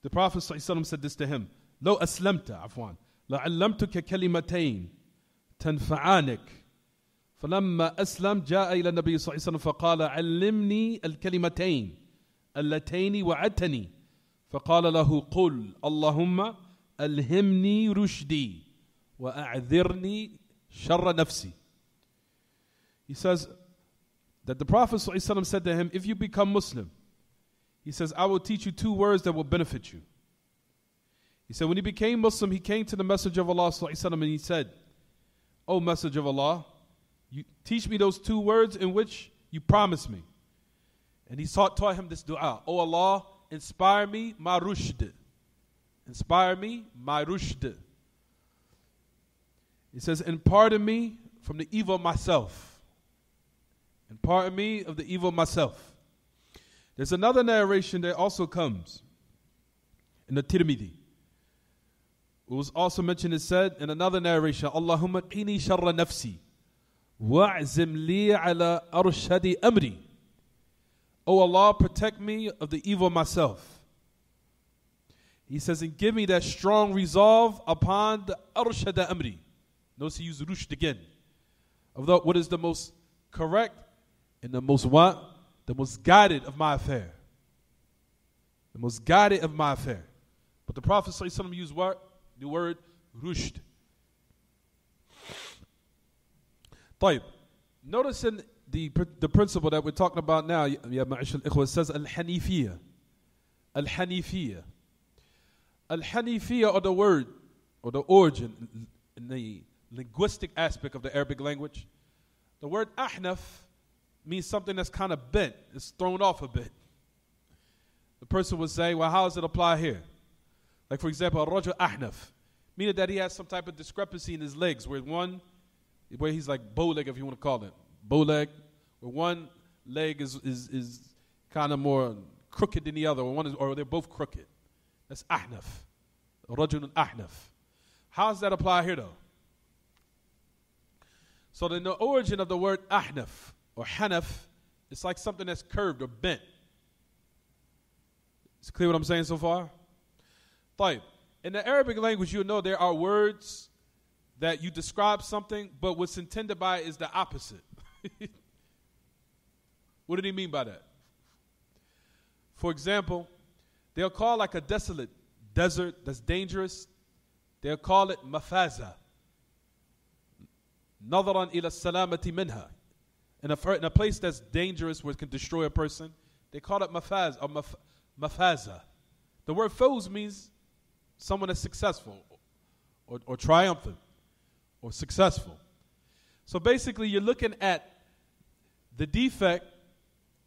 The Prophet ﷺ said this to him. لو أسلمت عفوا لعلمتك كلمتين تنفعانك. فلما أسلم جاء إلى النبي صلى الله عليه وسلم فقال علمني الكلمتين اللتين وعدتني. فقال له قل اللهم ألهمني رشدي وأعذرني شر نفسي. He says that the Prophet ﷺ said to him, if you become Muslim, he says, I will teach you two words that will benefit you. He said, when he became Muslim, he came to the Messenger of Allah ﷺ and he said, O Messenger of Allah, you teach me those two words in which you promised me. And he taught him this dua. O Allah, inspire me my rushd. Inspire me my rushd. He says, and pardon me from the evil of myself. And pardon me of the evil of myself. There's another narration that also comes in the Tirmidhi. It was also mentioned and said in another narration, Allahumma qini sharra nafsi wa'zim li ala arshadi amri. Oh Allah, protect me of the evil of myself. He says, and give me that strong resolve upon the arshada amri. Notice he used rushd again. Of what is the most correct and the most what? The most guided of my affair. The most guided of my affair. But the Prophet ﷺ used what? The word rushd. طيب. Notice in the principle that we're talking about now, it says al-Hanifiyya. Al-Hanifiyya. Al-Hanifiyya, or the word, or the origin, in the linguistic aspect of the Arabic language, the word ahnaf means something that's kind of bent. It's thrown off a bit. The person would say, well, how does it apply here? Like, for example, ar-rajul ahnaf, meaning that he has some type of discrepancy in his legs, where one where he's like bow leg, if you want to call it. Bow leg, where one leg is kind of more crooked than the other, or they're both crooked. That's ahnaf. Rajulun ahnaf. How does that apply here though? So in the origin of the word ahnaf or hanaf, it's like something that's curved or bent. It's clear what I'm saying so far? طيب. In the Arabic language, you know there are words that you describe something, but what's intended by it is the opposite. What did he mean by that? For example, they'll call like a desolate desert that's dangerous, they'll call it mafaza. نظرا إلى السلامة منها. In a place that's dangerous where it can destroy a person, they call it mafaz or mafaza. The word fawz means someone that's successful or triumphant or successful. So basically you're looking at the defect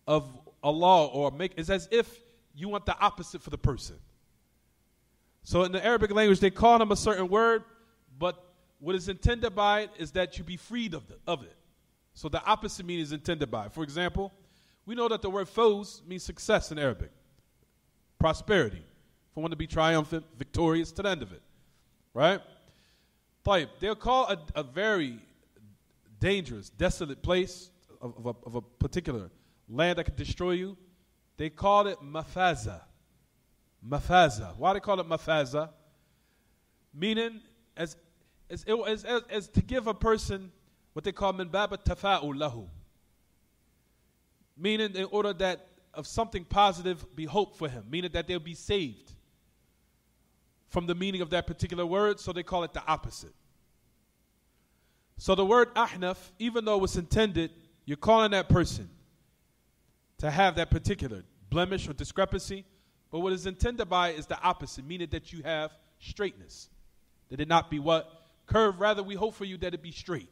of Allah, it's as if you want the opposite for the person. So in the Arabic language they call them a certain word, but what is intended by it is that you be freed of it. So the opposite meaning is intended by it. For example, we know that the word fawz means success in Arabic. Prosperity. For one to be triumphant, victorious to the end of it. Right? طيب, they'll call a very dangerous, desolate place of a particular land that can destroy you. They call it mafaza. Mafaza. Why do they call it mafaza? Meaning as to give a person what they call min bab tafa'ul lahu. Meaning in order that of something positive be hope for him. Meaning that they'll be saved from the meaning of that particular word, so they call it the opposite. So the word ahnaf, even though it's intended, you're calling that person to have that particular blemish or discrepancy, but what is intended by it is the opposite, meaning that you have straightness. That it not be what? Curved, rather we hope for you that it be straight.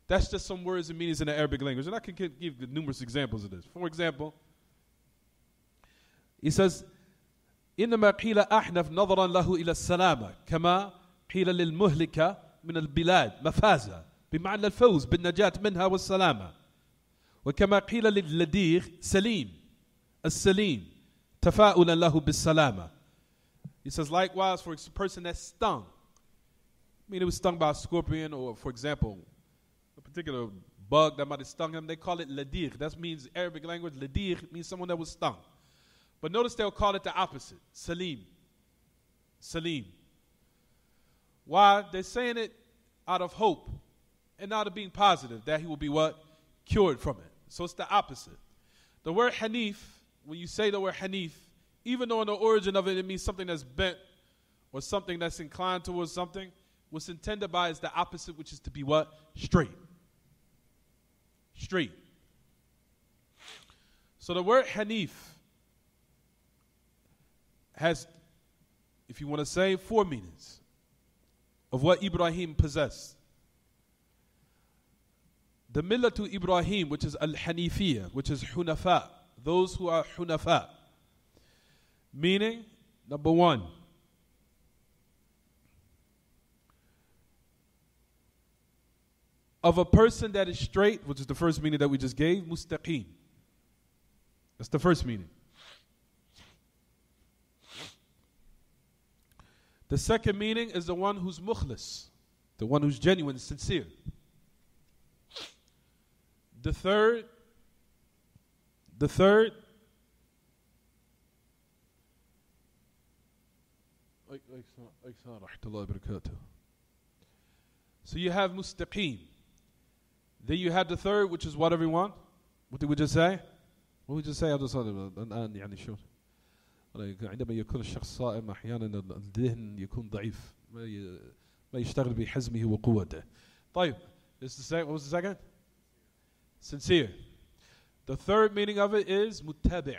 That's just some words and meanings in the Arabic language. And I can give you numerous examples of this. For example, he says, إنما قيل أحنف نظرا له إلى السلامة كما قيل للمهلكة من البلاد مفازة بمعنى الفوز بالنجاة منها والسلامة وكما قيل للديغ سليم السليم تفاؤلا له بالسلامة. He says likewise for a person that's stung. I mean, it was stung by a scorpion, or for example, a particular bug that might have stung him. They call it ladir. That means Arabic language. Ladir means someone that was stung. But notice they'll call it the opposite. Salim. Salim. Why? They're saying it out of hope and out of being positive that he will be what? Cured from it. So it's the opposite. The word hanif, when you say the word hanif, even though in the origin of it, it means something that's bent or something that's inclined towards something, what's intended by is the opposite, which is to be what? Straight. Straight. So the word hanif has, if you want to say, 4 meanings of what Ibrahim possessed. The millatu Ibrahim, which is al-Hanifiyya, which is hunafa, those who are hunafa. Meaning, number 1, of a person that is straight, which is the first meaning that we just gave, mustaqim. That's the first meaning. The second meaning is the one who's mukhlis, the one who's genuine, sincere. The third, so you have mustaqim. Then you have the third, which is what, everyone? What did we just say? What did we just say? الآن يعني شو عندما يكون الشخص صائم أحيانا الذهن يكون ضعيف ما يشتغل بحزمه وقوته. طيب, what was the second? Sincere. The third meaning of it is muttabi'.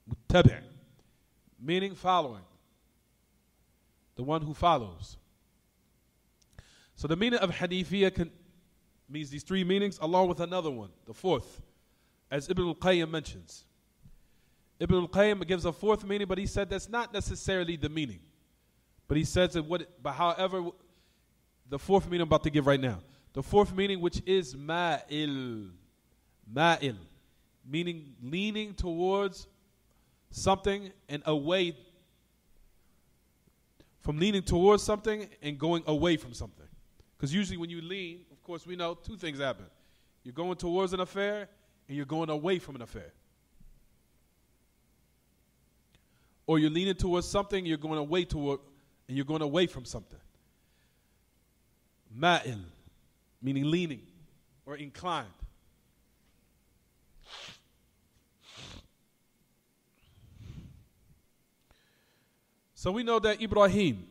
Muttabi', meaning following. The one who follows. So the meaning of Hanifiyya means these 3 meanings along with another one, the fourth, as Ibn al-Qayyim mentions. Ibn al-Qayyim gives a 4th meaning, but he said that's not necessarily the meaning. But he says that however, the 4th meaning I'm about to give right now. The fourth meaning, which is ma'il. Ma'il, meaning leaning towards something and away from leaning towards something and going away from something. Because usually when you lean, of course we know two things happen. You're going towards an affair and you're going away from an affair. Or you're leaning towards something, you're going away toward, and you're going away from something. Ma'il, meaning leaning or inclined. So we know that Ibrahim,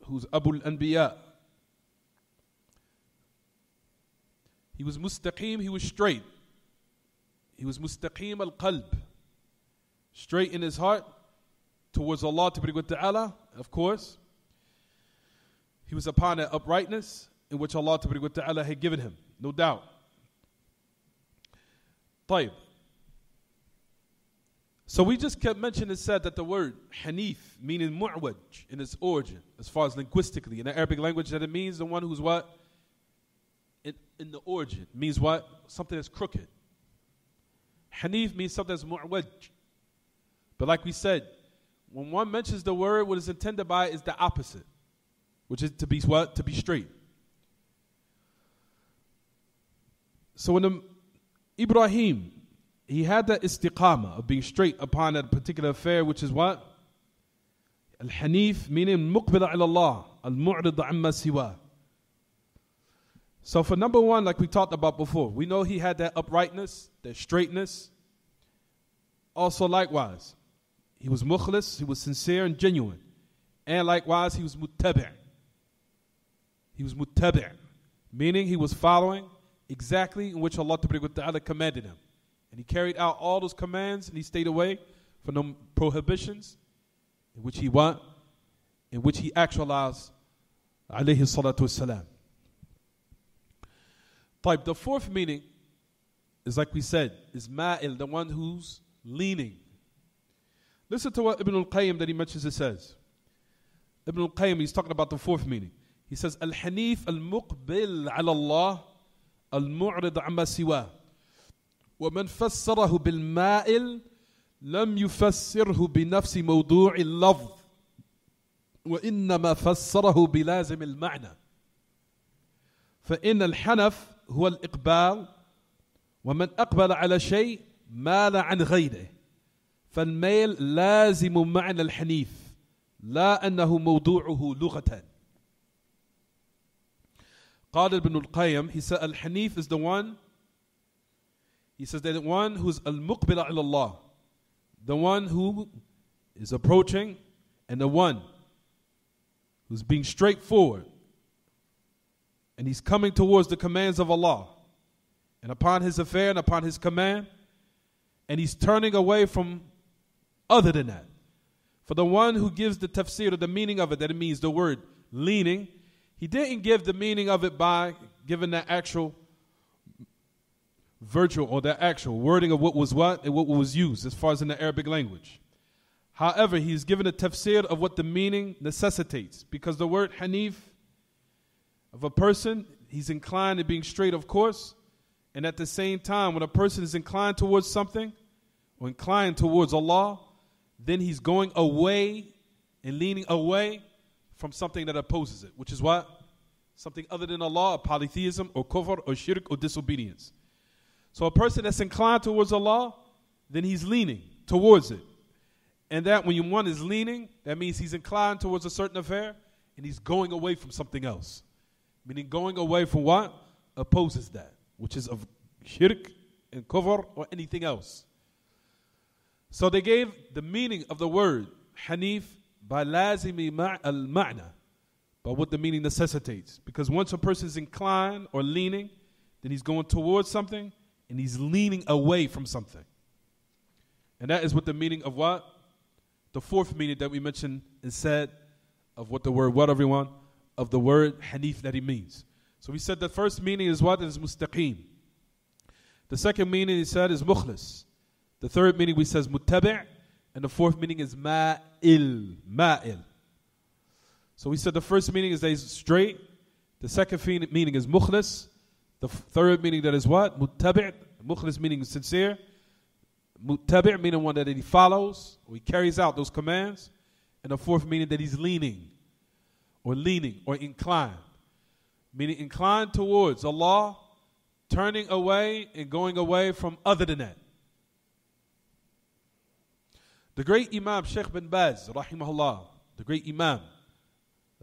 who's Abu al-Anbiya, he was mustaqim, he was straight. He was mustaqim al-qalb, straight in his heart towards Allah Ta'ala, of course. He was upon that uprightness in which Allah Ta'ala had given him, no doubt. طيب. So we just kept mentioning and said that the word Hanif, meaning mu'waj in its origin, as far as linguistically, in the Arabic language, that it means the one who's what? In the origin, means what? Something that's crooked. Hanif means something that's mu'waj. But like we said, when one mentions the word, what is intended by it is the opposite, which is to be what? To be straight. So when Ibrahim, he had that istiqamah of being straight upon that particular affair, which is what? Al-Hanif, meaning muqbila ila Allah, al-mu'rid amma siwa. So for number one, like we talked about before, we know he had that uprightness, that straightness. Also likewise, he was mukhlis, he was sincere and genuine. And likewise, he was muttabi'. He was muttabi', meaning he was following exactly in which Allah Ta'ala commanded him. And he carried out all those commands and he stayed away from the prohibitions in which he actualized alayhi salatu wassalam. Type, the fourth meaning is, like we said, is ma'il, the one who's leaning. Listen to what Ibn al-Qayyim that he mentions, it says. Ibn al-Qayyim, he's talking about the fourth meaning. He says, Al-Hanif al-Muqbil ala Allah al-Mu'rid amma siwa. ومن فسره بالمائل لم يفسره بنفس موضوع اللفظ وإنما فسره بلازم المعنى فإن الحنف هو الإقبال ومن أقبل على شيء مال عن غيره فالميل لازم معنى الحنيف لا أنه موضوعه لغة. قال ابن القيم, he said al-Hanif is the one, he says that the one who's al-muqbila ila Allah, the one who is approaching, and the one who's being straightforward, and he's coming towards the commands of Allah, and upon his affair and upon his command, and he's turning away from other than that. For the one who gives the tafsir, or the meaning of it, that it means the word leaning, he didn't give the meaning of it by giving that actual virtual or the actual wording of what was what and what was used as far as in the Arabic language. However, he's given a tafsir of what the meaning necessitates, because the word Hanif of a person, he's inclined to being straight, of course, and at the same time, when a person is inclined towards something or inclined towards Allah, then he's going away and leaning away from something that opposes it, which is what? Something other than Allah, polytheism or kufr or shirk or disobedience. So a person that's inclined towards Allah, then he's leaning towards it. And that when one is leaning, that means he's inclined towards a certain affair and he's going away from something else. Meaning going away from what? Opposes that, which is of shirk and kufr or anything else. So they gave the meaning of the word Hanif by lazimi al-ma'na, by what the meaning necessitates. Because once a person is inclined or leaning, then he's going towards something and he's leaning away from something. And that is what the meaning of what? The fourth meaning that we mentioned and said of what the word, what everyone? Of the word Hanif that he means. So we said the first meaning is what? It is mustaqim. The second meaning he said is mukhlis. The third meaning we says muttabi'. And the fourth meaning is ma'il. Ma'il. So we said the first meaning is that he's straight. The second meaning is mukhlis. The third meaning that is what? Muttabi'. Mukhlis meaning sincere. Muttabi' meaning one that he follows, or he carries out those commands. And the fourth meaning that he's leaning or inclined. Meaning inclined towards Allah, turning away and going away from other than that. The great Imam Sheikh bin Baz, rahimahullah, the great Imam,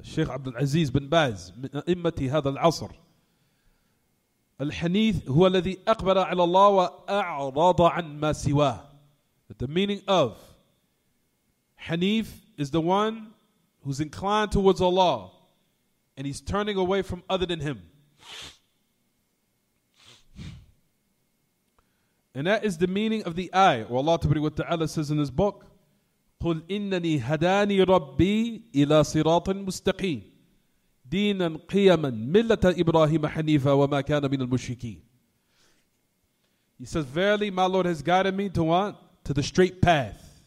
Sheikh AbdurRazzaaq bin Baz, من أئمة هذا العصر. الحنيف هو الذي أقبل على الله وأعرض عن ما سواه. The meaning of Hanif is the one who's inclined towards Allah and he's turning away from other than him. And that is the meaning of the ayah where Allah Ta'ala says in His book, قُلْ إِنَّنِي هَدَانِي رَبِّي إِلَى صِرَاطٍ مُسْتَقِيمٍ دِينًا قِيَمًا مِلَّةَ إِبْرَاهِيمَ حَنِيفًا وَمَا كَانَ مِنَ الْمُشْرِكِينَ. He says, verily my Lord has guided me to what? To the straight path.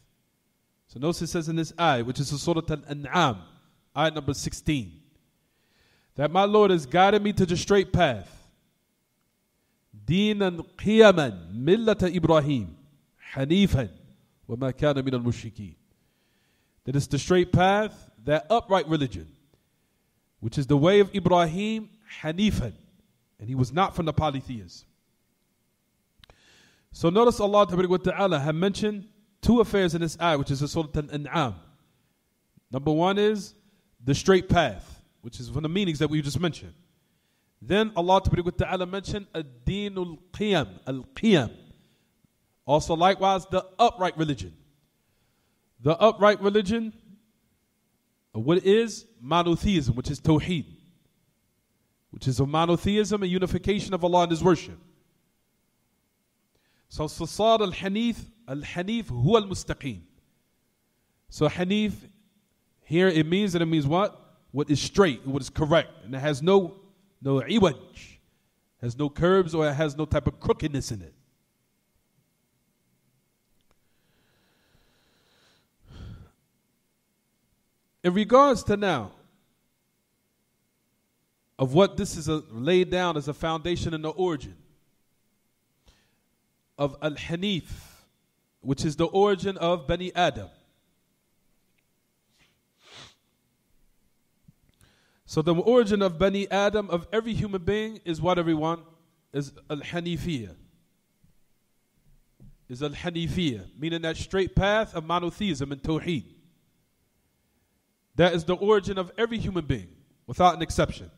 So notice it says in this ayah, which is the Surah Al-An'am, ayah number 16, that my Lord has guided me to the straight path. دِينًا قِيَمًا مِلَّةَ إِبْرَاهِيمَ حَنِيفًا وَمَا كَانَ مِنَ الْمُشْرِكِينَ. That is the straight path, that upright religion, which is the way of Ibrahim, Hanifan, and he was not from the polytheists. So notice Allah Ta'ala have mentioned two affairs in this ayah, which is the Surah Al-An'am. Number one is the straight path, which is from the meanings that we just mentioned. Then Allah Ta'ala mentioned ad-deenul qiyam, al-qiyam. Also likewise the upright religion. The upright religion, what is monotheism, which is tawheed, which is a monotheism and unification of Allah in His worship. So Sasad al-Hanif huwa al-mustaqim. So Hanif, here it means what? What is straight, what is correct. And it has no iwaj, has no curves, or it has no type of crookedness in it. In regards to now, of what this is laid down as a foundation and the origin of Al-Hanif, which is the origin of Bani Adam. So the origin of Bani Adam, of every human being, is what, everyone? Is Al-Hanifiyya. Is Al-Hanifiyya, meaning that straight path of monotheism and tawheed. That is the origin of every human being, without an exception.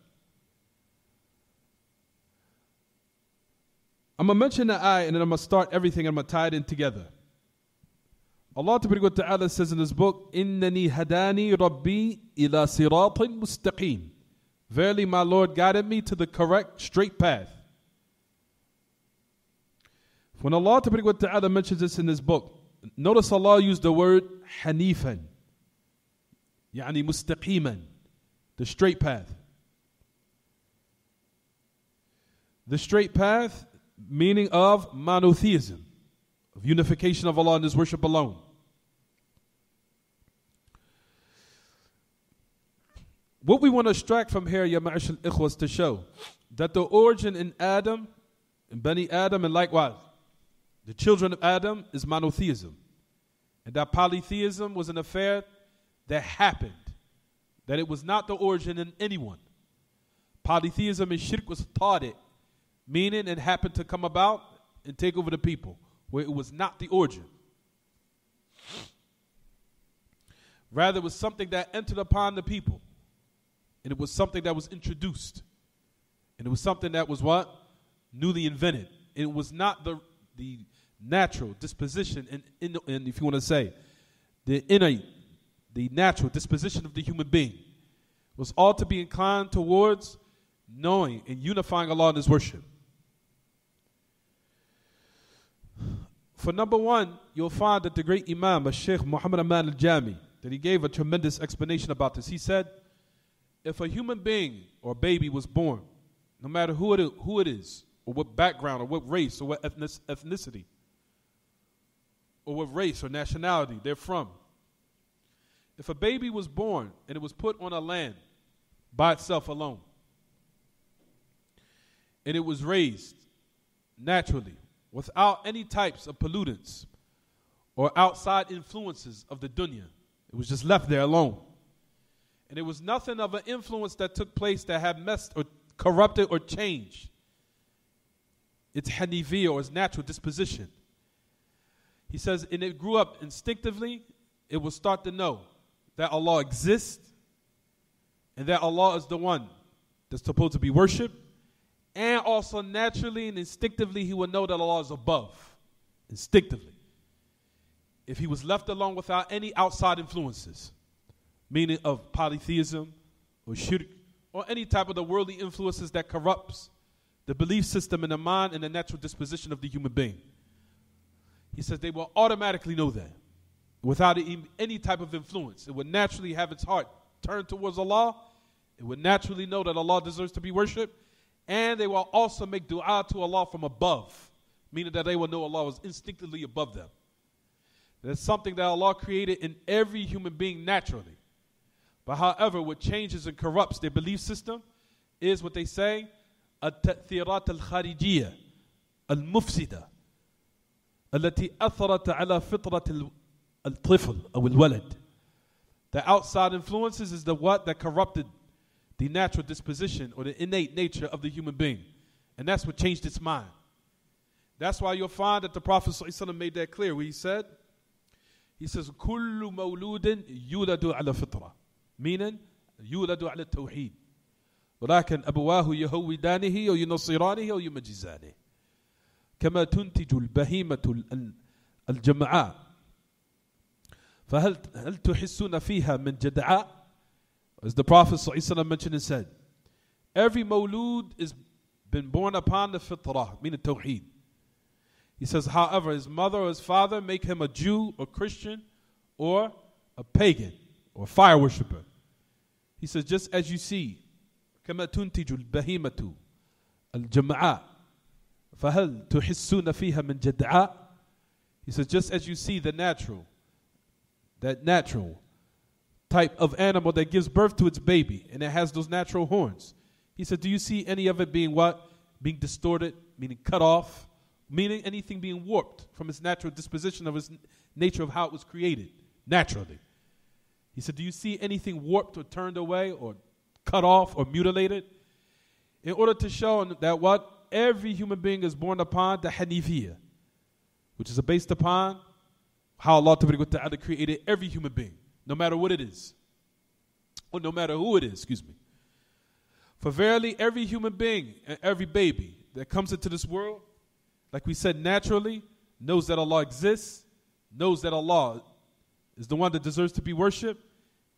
I'm going to mention the ayah and then I'm going to start everything and I'm going to tie it in together. Allah Ta'ala says in His book, إِنَّنِي هَدَانِي رَبِّي إِلَى صِرَاطٍ مُسْتَقِيمٍ. Verily my Lord guided me to the correct, straight path. When Allah Ta'ala mentions this in His book, notice Allah used the word Hanifan. يعني مستقيما, the straight path. The straight path, meaning of monotheism, of unification of Allah and His worship alone. What we want to extract from here, ya ma'ashal ikhwa, is to show that the origin in Adam, in Bani Adam, and likewise, the children of Adam, is monotheism. And that polytheism was an affair that happened, that it was not the origin in anyone. Polytheism and shirk was taught it, meaning it happened to come about and take over the people, where it was not the origin. Rather, it was something that entered upon the people, and it was something that was introduced, and it was something that was what? Newly invented. It was not the natural disposition, and if you want to say, the innate, the natural disposition of the human being. It was all to be inclined towards knowing and unifying Allah in His worship. For number one, you'll find that the great Imam, Sheikh Muhammad Aman al-Jami, that he gave a tremendous explanation about this. He said, if a human being or baby was born, no matter who it is, or what background, or what race, or what ethnicity, or what race or nationality they're from, if a baby was born and it was put on a land by itself alone, and it was raised naturally without any types of pollutants or outside influences of the dunya. It was just left there alone. And there was nothing of an influence that took place that had messed or corrupted or changed its hanifiyya or its natural disposition. He says, and it grew up instinctively, it will start to know that Allah exists and that Allah is the one that's supposed to be worshipped. And also naturally and instinctively, he will know that Allah is above. Instinctively. If he was left alone without any outside influences, meaning of polytheism or shirk or any type of the worldly influences that corrupts the belief system and the mind and the natural disposition of the human being. He says they will automatically know that without any type of influence. It would naturally have its heart turned towards Allah. It would naturally know that Allah deserves to be worshipped. And they will also make dua to Allah from above, meaning that they will know Allah was instinctively above them. That's something that Allah created in every human being naturally. But however, what changes and corrupts their belief system is what they say, التأثيرات الخارجية المفسدة التي أثرت على فطرة الطفل أو الولد. The outside influences is the what that corrupted the natural disposition or the innate nature of the human being. And that's what changed its mind. That's why you'll find that the Prophet ﷺ made that clear where he says, كل مولود يولد على فطرة, meaning يولد على التوحيد, ولكن أبواه يهودانه أو ينصرانه أو يمجزانه كما تنتج البهيمة الجمعاء فهل تحسون فيها من جدعاء. As the Prophet ﷺ mentioned and said, every mawlud is been born upon the fitrah, meaning tawheed. He says, however, his mother or his father make him a Jew or Christian or a pagan or a fire worshipper. He says, just as you see, كما تنتج البهيمة الجمعاء فهل تحسون فيها من جدعاء. He says, just as you see that natural type of animal that gives birth to its baby and it has those natural horns. He said, do you see any of it being what? Being distorted, meaning cut off, meaning anything being warped from its natural disposition of its nature of how it was created, naturally. He said, do you see anything warped or turned away or cut off or mutilated? In order to show that what? Every human being is born upon the hanifiyya, which is based upon how Allah Ta'ala created every human being, no matter what it is, or no matter who it is, excuse me. For verily every human being and every baby that comes into this world, like we said, naturally, knows that Allah exists, knows that Allah is the one that deserves to be worshipped,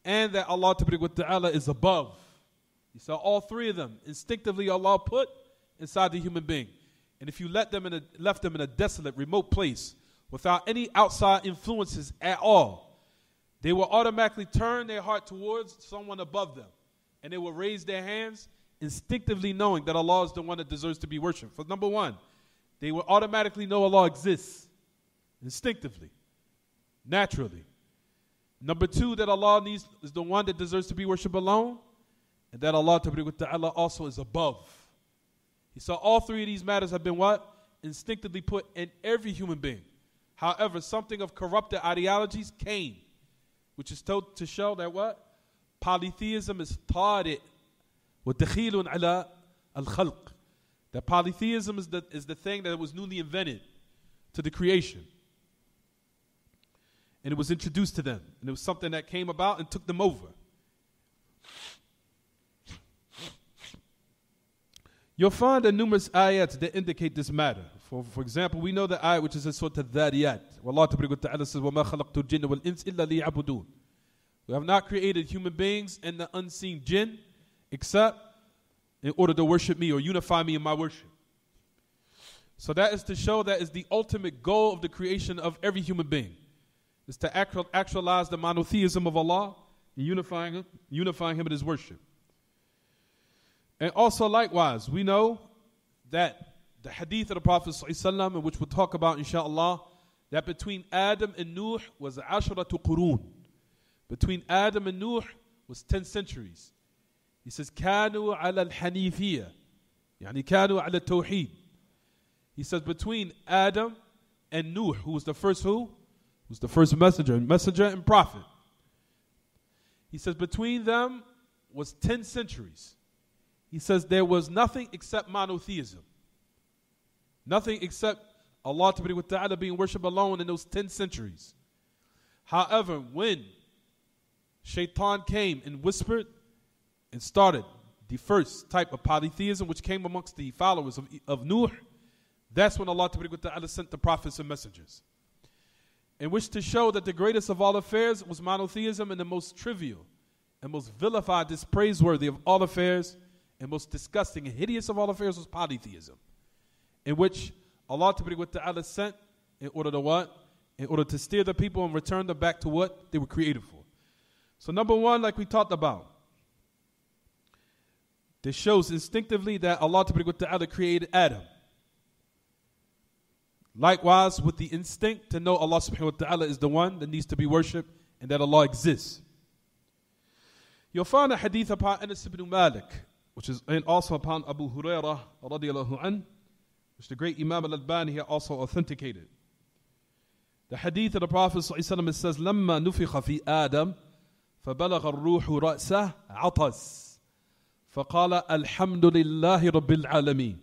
and that Allah Ta'ala is above. He saw all three of them instinctively Allah put inside the human being. And if you left them in a desolate, remote place without any outside influences at all, they will automatically turn their heart towards someone above them. And they will raise their hands instinctively knowing that Allah is the one that deserves to be worshipped. For number one, they will automatically know Allah exists instinctively, naturally. Number two, that Allah is the one that deserves to be worshipped alone, and that Allah Ta'ala also is above. He saw all three of these matters have been what? Instinctively put in every human being. However, something of corrupted ideologies came, which is told to show that what? Polytheism is tariq wa dakhilun ala al-khalq. That polytheism is the thing that was newly invented to the creation. And it was introduced to them. And it was something that came about and took them over. You'll find the numerous ayats that indicate this matter. For example, we know the ayat which is in Surah Al-Dhariyat. Allah Ta'ala says, وَمَا خَلَقْتُ الْجِنَّ وَالْإِنسِ إِلَّا لِيَعْبُدُونَ. We have not created human beings and the unseen jinn except in order to worship me or unify me in my worship. So that is to show that is the ultimate goal of the creation of every human being. Is to actualize the monotheism of Allah and unifying him in his worship. And also likewise, we know that the hadith of the Prophet ﷺ, and which we'll talk about inshallah, that between Adam and Nuh was asharatu qurun. Between Adam and Nuh was 10 centuries. He says, كانوا على الحنيفية يعني كانوا على التوحيد. He says between Adam and Nuh, who was the first who? Who was the first messenger and prophet. He says between them was 10 centuries. He says there was nothing except monotheism. Nothing except Allah Ta'ala being worshipped alone in those 10 centuries. However, when Shaitan came and whispered and started the first type of polytheism which came amongst the followers of Nuh, that's when Allah Ta'ala sent the prophets and messengers. In which to show that the greatest of all affairs was monotheism, and the most trivial and most vilified, dispraiseworthy of all affairs, and most disgusting and hideous of all affairs was polytheism. In which Allah Ta'ala sent in order to what? In order to steer the people and return them back to what they were created for. So number one, like we talked about, this shows instinctively that Allah Ta'ala created Adam. Likewise, with the instinct to know Allah subhanahu wa ta'ala is the one that needs to be worshipped and that Allah exists. You'll find a hadith upon Anas ibn Malik, which is and also upon Abu Hurairah radiyallahu anhu, which the great Imam al-Albani here also authenticated. The hadith of the Prophet sallallahu alaihi wasallam says, "Lamma nufikha fi Adam, فبلغ الروح رأسه عطس فقال الحمد لله رب العالمين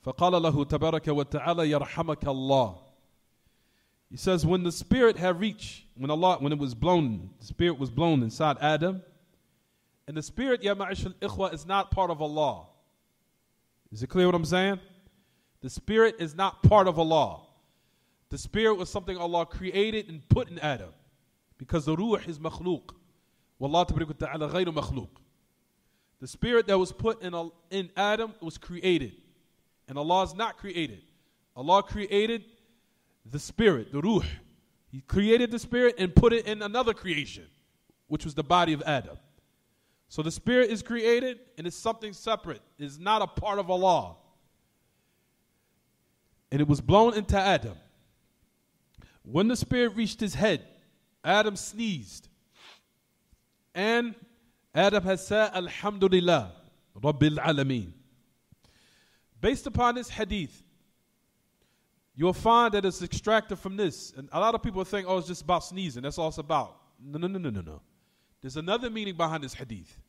فقال له تبارك وتعالى يرحمك الله." He says when the spirit had reached, when it was blown, the spirit was blown inside Adam, and the spirit, ya ma'ashal ikhwa, is not part of Allah. Is it clear what I'm saying? The spirit is not part of Allah. The spirit was something Allah created and put in Adam, because the ruh is makhluq. Wallah ta'ala ghayru makhluq. The spirit that was put in Adam was created. And Allah is not created. Allah created the spirit, the ruh. He created the spirit and put it in another creation, which was the body of Adam. So the spirit is created and it's something separate. It is not a part of Allah. And it was blown into Adam. When the spirit reached his head, Adam sneezed. And Adam has said, Alhamdulillah, Rabbil Alameen. Based upon this hadith, you'll find that it's extracted from this. And a lot of people think, oh, it's just about sneezing. That's all it's about. No. There's another meaning behind this hadith.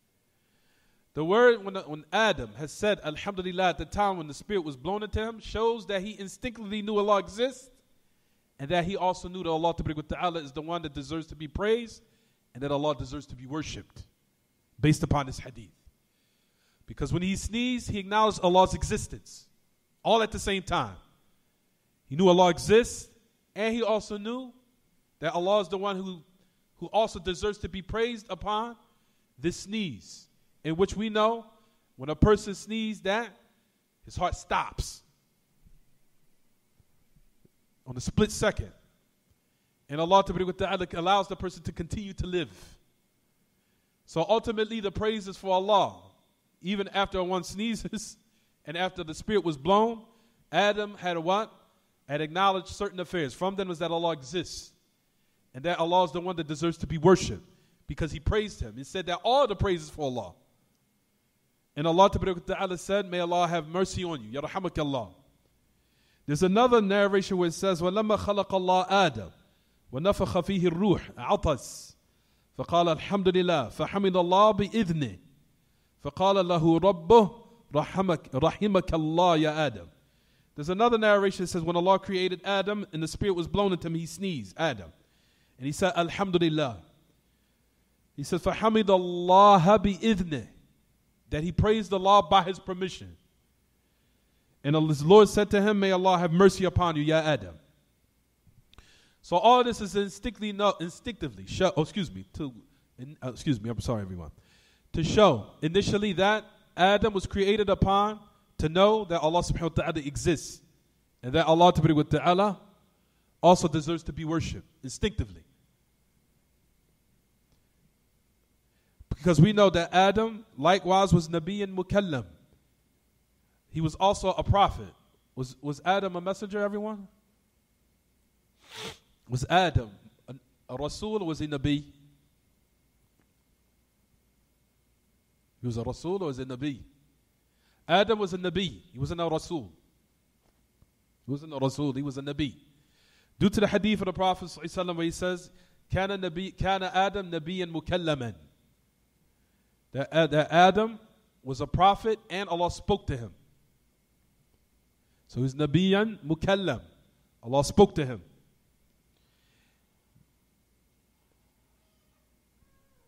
The word, when Adam has said, Alhamdulillah, at the time when the spirit was blown into him, shows that he instinctively knew Allah exists, and that he also knew that Allah Ta'ala is the one that deserves to be praised, and that Allah deserves to be worshipped, based upon this hadith. Because when he sneezed, he acknowledged Allah's existence, all at the same time. He knew Allah exists, and he also knew that Allah is the one who also deserves to be praised upon this sneeze, in which we know when a person sneezes that his heart stops on a split second. And Allah Ta'ala allows the person to continue to live. So ultimately the praise is for Allah. Even after one sneezes and after the spirit was blown, Adam had what? Had acknowledged certain affairs. From them was that Allah exists. And that Allah is the one that deserves to be worshipped, because he praised him. He said that all the praise is for Allah. And Allah Ta'ala said, may Allah have mercy on you. Yarhamakallah. There's another narration where it says, وَلَمَّا خَلَقَ اللَّهُ آدَمَ وَنَفَخَ فِيهِ الرُّوحِ عَطَسَ فَقَالَ الْحَمْدُ لِلَّهِ فَحَمِدَ اللَّهَ بِإِذْنِهِ فَقَالَ لَهُ رَبُّهُ رَحِمَكَ اللَّهُ يَا آدَمَ. There's another narration that says when Allah created Adam and the spirit was blown into him, he sneezed, Adam. And he said, Alhamdulillah. He says, فَحَمِدَ اللَّهَ بِإِذْنِهِ, that he praised Allah by his permission. And his Lord said to him, may Allah have mercy upon you, Ya Adam. So all this is instinctively, I'm sorry everyone. To show initially that Adam was created upon to know that Allah subhanahu wa ta'ala exists. And that Allah wa ta'ala also deserves to be worshipped instinctively. Because we know that Adam likewise was Nabi and Mukallam. He was also a prophet. Was Adam a messenger, everyone? Was Adam a Rasul or was he Nabi? He was a Rasul or was he Nabi? Adam was a Nabi. He wasn't a Rasul. He wasn't a Rasul. He was a Nabi. Due to the hadith of the Prophet ﷺ where he says, كان آدم نبيا مكلما. That Adam was a prophet and Allah spoke to him. So he's Nabiyan Mukallam. Allah spoke to him.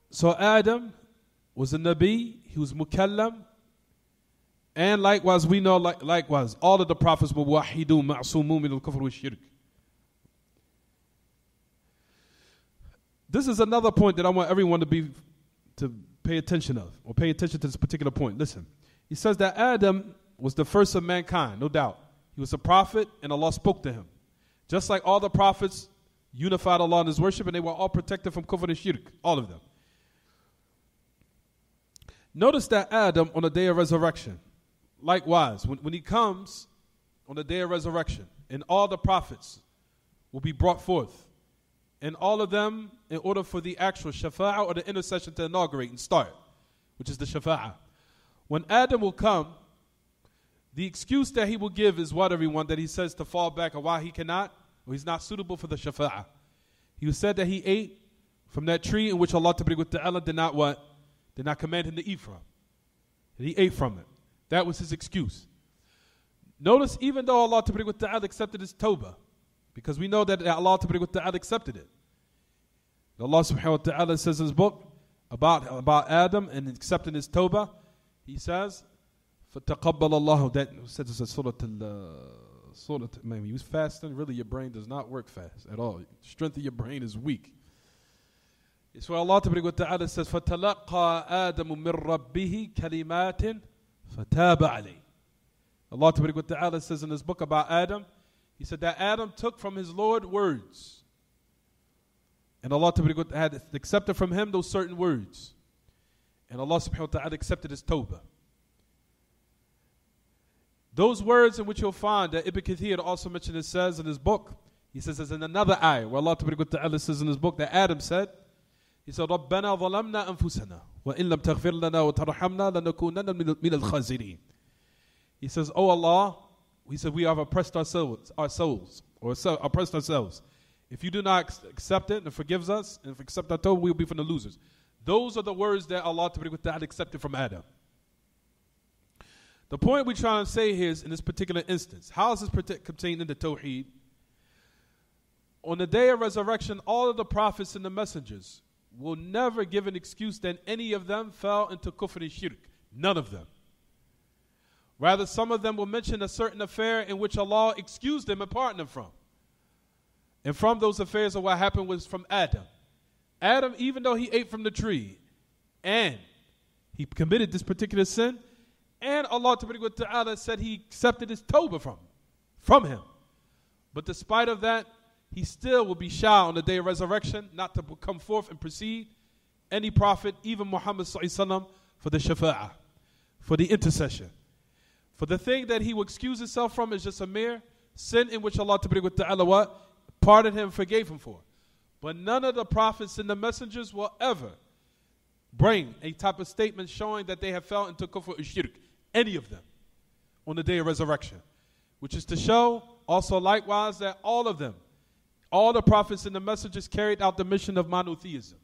So Adam was a Nabi, he was Mukallam, and likewise we know likewise all of the prophets were wahidun ma'sumun min al-kufr wa shirk. This is another point that I want everyone to pay attention of, or pay attention to this particular point. Listen, he says that Adam was the first of mankind, no doubt. He was a prophet and Allah spoke to him. Just like all the prophets unified Allah in his worship and they were all protected from kufr and shirk, all of them. Notice that Adam on the day of resurrection, likewise, when he comes on the day of resurrection, and all the prophets will be brought forth, and all of them in order for the actual shafa'ah or the intercession to inaugurate and start, which is the shafa'ah. When Adam will come, the excuse that he will give is what, everyone? That he says to fall back or why he cannot, or he's not suitable for the shafa'ah. He said that he ate from that tree in which Allah Ta'ala did not what? Did not command him to eat from. And he ate from it. That was his excuse. Notice, even though Allah Ta'ala accepted his tawbah, because we know that Allah Ta'ala accepted it. Allah subhanahu wa ta'ala says in his book about Adam and accepting his tawbah, he says, فَتَقَبَّلَ اللَّهُ, that says it's a surah, maybe you was fasting, really your brain does not work fast at all. The strength of your brain is weak. It's where Allah Ta'ala says, فَتَلَقَّى آدَمُ مِنْ رَبِّهِ كَلِمَاتٍ فَتَابَ عَلَيْهِ. Allah Ta'ala says in his book about Adam, he said that Adam took from his Lord words. And Allah Ta'ala had accepted from him those certain words. And Allah subhanahu wa ta'ala accepted his tawbah. Those words in which you'll find that Ibn Kathir also mentioned, it says in his book, he says there's in another ayah where Allah Ta'ala says in his book that Adam said, he said, رَبَّنَا ظَلَمْنَا أَنفُسَنَا وَإِن لَمْ تَغْفِرْ لَنَا وَتَرْحَمْنَا لَنَكُونَنَّ مِنَ الْخَاسِرِينَ. He says, oh Allah, he said, we have oppressed our souls, oppressed ourselves. If you do not accept it and forgives us, and if we accept our tawbah, we will be from the losers. Those are the words that Allah accepted from Adam. The point we're trying to say here is, in this particular instance, how is this contained in the Tawheed? On the day of resurrection, all of the prophets and the messengers will never give an excuse that any of them fell into kufr and shirk. None of them. Rather, some of them will mention a certain affair in which Allah excused them and pardoned them from. And from those affairs of what happened was from Adam. Adam, even though he ate from the tree and he committed this particular sin, and Allah Ta'ala said he accepted his tawbah from him. But despite of that, he still will be shy on the day of resurrection not to come forth and precede any prophet, even Muhammad sallallahu for the shafa'ah, for the intercession. For the thing that he will excuse himself from is just a mere sin in which Allah Ta'ala what? Pardoned him, forgave him for. But none of the prophets and the messengers will ever bring a type of statement showing that they have fell into kufr or shirk, any of them, on the day of resurrection. Which is to show also likewise that all of them, all the prophets and the messengers carried out the mission of monotheism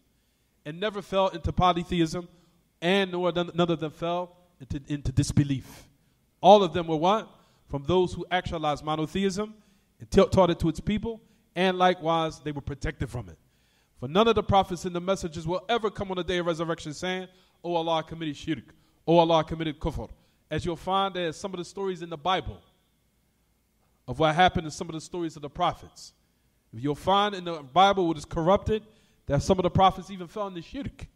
and never fell into polytheism, and none of them fell into disbelief. All of them were what? From those who actualized monotheism and taught it to its people, and likewise they were protected from it. For none of the prophets and the messengers will ever come on the day of resurrection saying, oh Allah, I committed shirk, oh Allah, I committed kufr. As you'll find, there's some of the stories in the Bible of what happened in some of the stories of the prophets. If you'll find in the Bible what is corrupted, that some of the prophets even fell into shirk.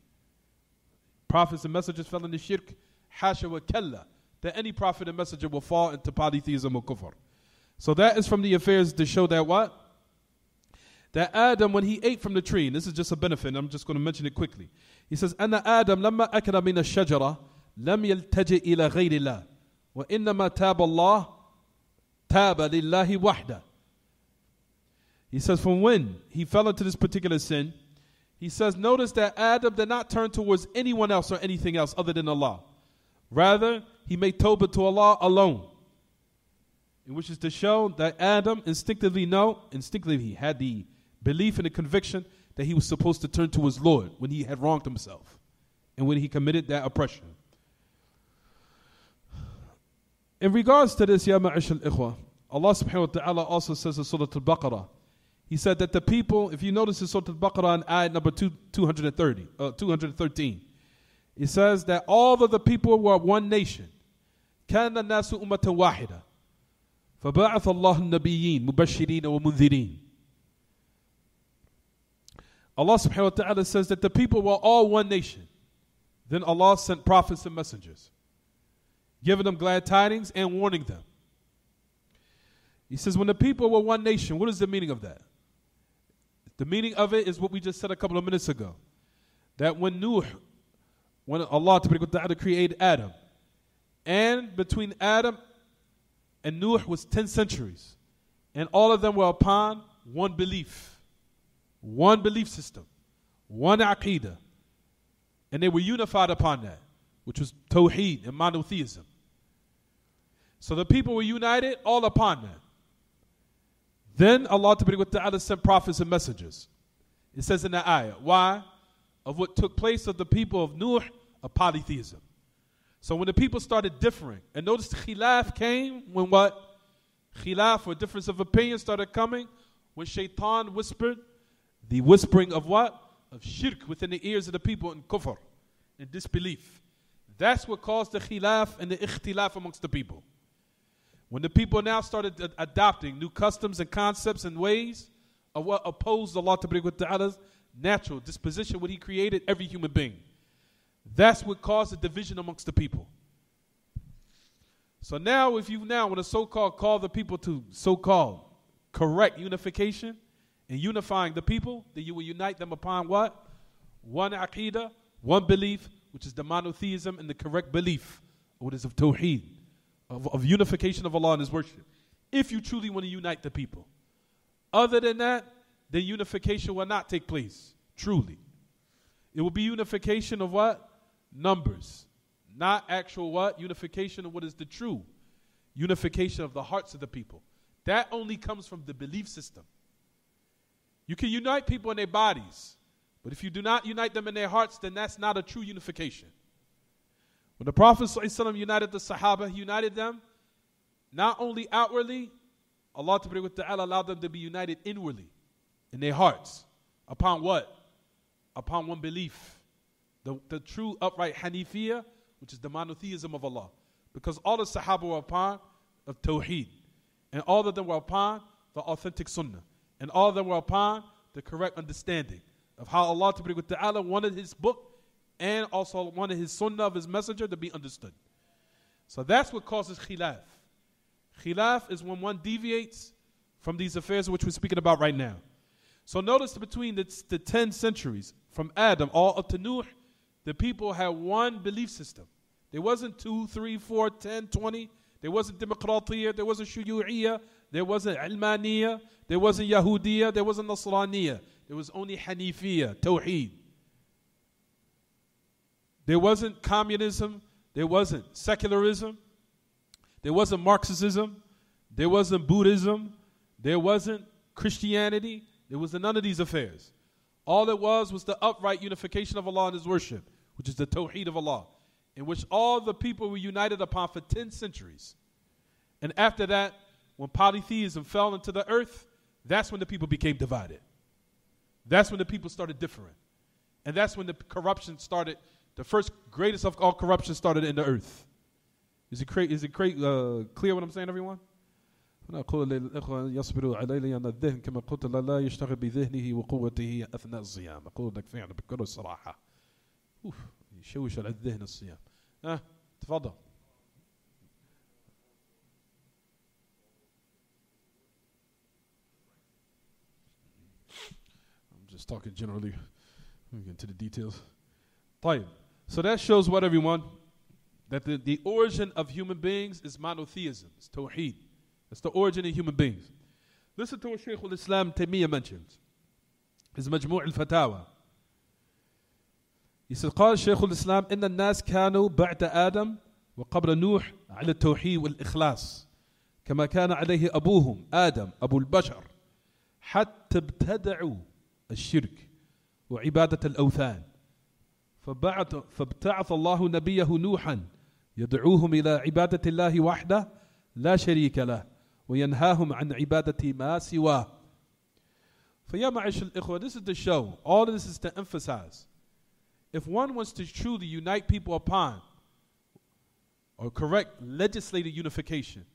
Prophets and messengers fell into shirk, hasha wa kalla, that any prophet and messenger will fall into polytheism or kufr. So that is from the affairs to show that what? That Adam, when he ate from the tree, and this is just a benefit, and I'm just going to mention it quickly. He says, أَنَّ آدَمْ لَمَّا أَكَلَ مِنَ الشَّجَرَةِ لَمْ يَلْتَجِئْ إِلَى غَيْرِ اللَّهِ وَإِنَّمَا تَابَ اللَّهِ تَابَ لِلَّهِ وَحْدَهِ. He says, from when he fell into this particular sin, he says, notice that Adam did not turn towards anyone else or anything else other than Allah. Rather, he made tawbah to Allah alone. In which is to show that Adam instinctively he had the belief and the conviction that he was supposed to turn to his Lord when he had wronged himself and when he committed that oppression. In regards to this, Ya Ma'ash al-Ikhwa, Allah subhanahu wa ta'ala also says in Surah Al-Baqarah, He said that the people, if you notice in Surah Al-Baqarah in ayat number 213, it says that all of the people were one nation. كَانَ النَّاسُ أُمَّةً وَاحِدًا فَبَعَثَ اللَّهُ النَّبِيِّينَ مُبَشِّرِينَ وَمُنذِرِينَ. Allah subhanahu wa ta'ala says that the people were all one nation. Then Allah sent prophets and messengers, giving them glad tidings and warning them. He says when the people were one nation, what is the meaning of that? The meaning of it is what we just said a couple of minutes ago. That when Allah ta'ala created Adam, and between Adam and Nuh was 10 centuries, and all of them were upon one belief system, one aqeedah, and they were unified upon that, which was tawheed and monotheism. So the people were united all upon that. Then Allah ta'ala sent prophets and messengers. It says in the ayah, why? Of what took place of the people of Nuh, of polytheism. So when the people started differing, and notice the khilaf came when what? Khilaf, or difference of opinion, started coming when shaitan whispered, the whispering of what? Of shirk within the ears of the people in kufr, in disbelief. That's what caused the khilaf and the ikhtilaf amongst the people. When the people now started adopting new customs and concepts and ways of what opposed Allah Ta'ala's natural disposition, what He created every human being. That's what caused the division amongst the people. So now, if you now want to so-called call the people to so-called correct unification and unifying the people, then you will unite them upon what? One aqeedah, one belief, which is the monotheism and the correct belief, what is of tawheed, of unification of Allah and His worship. If you truly want to unite the people. Other than that, then unification will not take place, truly. It will be unification of what? Numbers. Not actual what? Unification of what is the true. Unification of the hearts of the people. That only comes from the belief system. You can unite people in their bodies, but if you do not unite them in their hearts, then that's not a true unification. When the Prophet ﷺ united the Sahaba, he united them not only outwardly, Allah Ta'ala allowed them to be united inwardly, in their hearts. Upon what? Upon one belief. The true upright Hanifiyah, which is the monotheism of Allah. Because all the Sahaba were upon of Tawheed. And all of them were upon the authentic Sunnah. And all of them were upon the correct understanding of how Allah Ta'ala wanted His book and also wanted His Sunnah of His messenger to be understood. So that's what causes khilaf. Khilaf is when one deviates from these affairs which we're speaking about right now. So notice between the 10 centuries, from Adam all up to Nuh, the people had one belief system. There wasn't 2, 3, 4, 10, 20. There wasn't Democratia, there wasn't Shuyu'iyya, there wasn't Ilmaniyya, there wasn't Yahudiyya, there wasn't Nasraniyya. There was only Hanifiyya, Tawheed. There wasn't communism, there wasn't secularism, there wasn't Marxism, there wasn't Buddhism, there wasn't Christianity, there wasn't none of these affairs. All it was the upright unification of Allah and His worship, which is the Tawheed of Allah, in which all the people were united upon for 10 centuries. And after that, when polytheism fell into the earth, that's when the people became divided. That's when the people started differing. And that's when the corruption started. The first greatest of all corruption started in the earth. Is it clear what I'm saying, everyone? أنا أقول للإخوة يصبروا علي لأن الذهن كما قلت لا يشتغل بذهنه وقوته أثناء الصيام. أقول لك فعلا بكل الصراحة. يشوش على الذهن الصيام. تفضل. I'm just talking generally. Let me get into the details. طيب. So that shows what, everyone? That the origin of human beings is monotheism. It's tawheed. It's the origin of human beings. Listen to what Shaykh al-Islam Taymiyyah mentions. His Majmu' al-Fatawa. He said, قال شيخ الإسلام إن الناس كانوا بعد آدم وقبر نوح على التوحيد والإخلاص كما كان عليه أبوهم آدم أبو البشر حتى ابتدعوا الشرك وعبادة الأوثان فابتعث الله نبيه نوحا يدعوهم إلى عبادة الله وحده لا شريك له وينهاهم عن عبادة ما سواه. فيا معاشر الإخوة, this is to show, all of this is to emphasize, if one wants to truly unite people upon or correct legislative unification,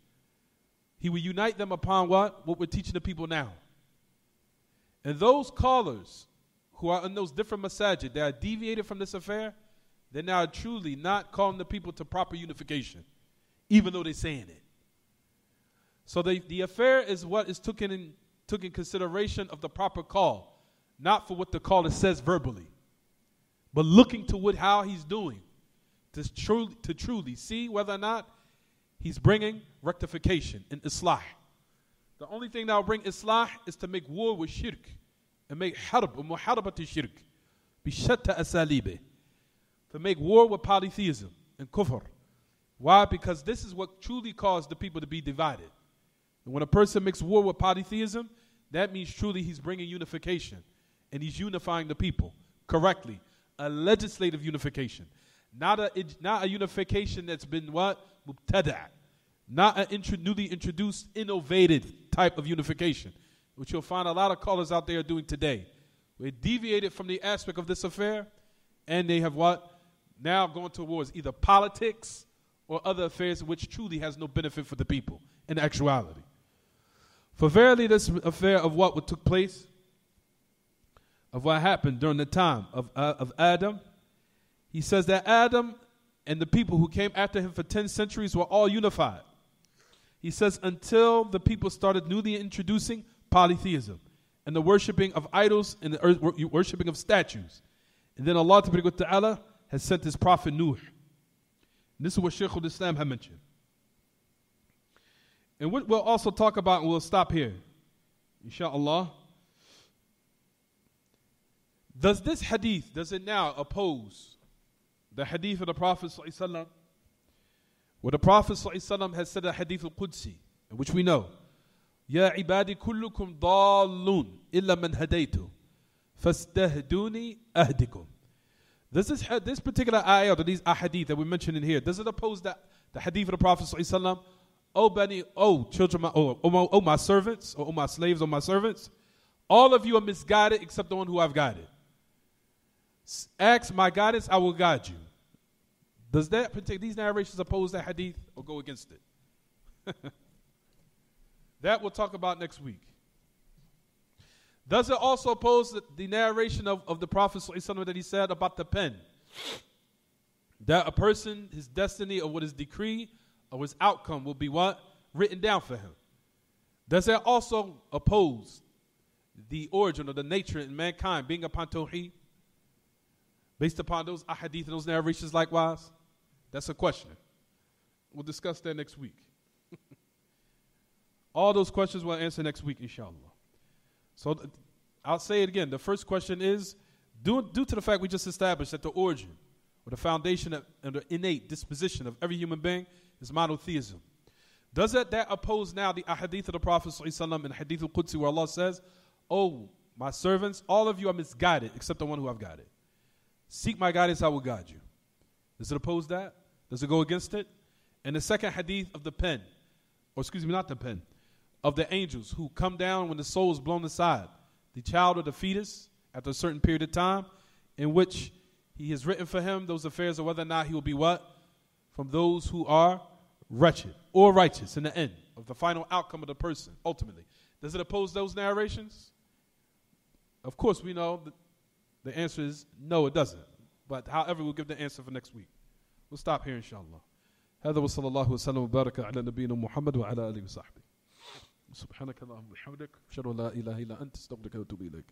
he will unite them upon what? What we're teaching the people now. And those callers who are in those different masajid, they are deviated from this affair, they're now truly not calling the people to proper unification, even though they're saying it. So the affair is what is took in consideration of the proper call, not for what the caller says verbally, but looking to how he's doing, to truly see whether or not he's bringing rectification and islah. The only thing that will bring islah is to make war with shirk and make harb and muharabat shirk bishatta asalibe, to make war with polytheism and kufr. Why? Because this is what truly caused the people to be divided. And when a person makes war with polytheism, that means truly he's bringing unification and he's unifying the people correctly. A legislative unification, not a unification that's been what? Mubtada'. Not a newly introduced, innovative type of unification, which you'll find a lot of callers out there doing today. They deviated from the aspect of this affair, and they have what? Now gone towards either politics or other affairs which truly has no benefit for the people in actuality. For verily this affair of what took place, of what happened during the time of Adam, he says that Adam and the people who came after him for 10 centuries were all unified. He says until the people started newly introducing polytheism and the worshiping of idols and the worshiping of statues. And then Allah Ta'ala has sent his prophet Nuh. And this is what Shaykh al-Islam had mentioned. And what we'll also talk about, and we'll stop here, inshallah. Does this hadith, does it now oppose the hadith of the Prophet ﷺ? Where the Prophet ﷺ has said a hadith al-Qudsi, which we know, Ya ibadi kullukum dallun illa man hadaytu fastahduni ahdikum. Does this particular ayah, or these ahadith that we mentioned in here, does it oppose the hadith of the Prophet ﷺ? O children, O my servants, or O my slaves, or my servants, all of you are misguided except the one who I've guided. Ask my guidance, I will guide you. Does these narrations oppose that hadith or go against it? That we'll talk about next week. Does it also oppose the narration of the Prophet ﷺ that he said about the pen? That a person, his destiny or what his decree or his outcome will be what? Written down for him. Does it also oppose the origin or the nature in mankind being upon Tawheed? Based upon those ahadith and those narrations likewise? That's a question. We'll discuss that next week. All those questions we'll answer next week, inshallah. So I'll say it again. The first question is, due to the fact we just established that the origin or the foundation and the innate disposition of every human being is monotheism. Does that oppose now the ahadith of the Prophet ﷺ and hadith al-Qudsi where Allah says, oh, my servants, all of you are misguided except the one who I've guided. Seek my guidance, I will guide you. Does it oppose that? Does it go against it? And the second hadith of the pen, or excuse me, not the pen, of the angels who come down when the soul is blown aside, the child or the fetus, after a certain period of time, in which he has written for him those affairs of whether or not he will be what? From those who are wretched or righteous in the end of the final outcome of the person, ultimately. Does it oppose those narrations? Of course, we know that the answer is no, it doesn't. But however, we'll give the answer for next week. We'll stop here, inshallah. هذا وصلى الله وسلم وبارك على نبينا محمد وعلى آله وصحبه. سبحانك اللهم وبحمدك أشهد أن لا إله إلا أنت أستغفرك وأتوب إليك.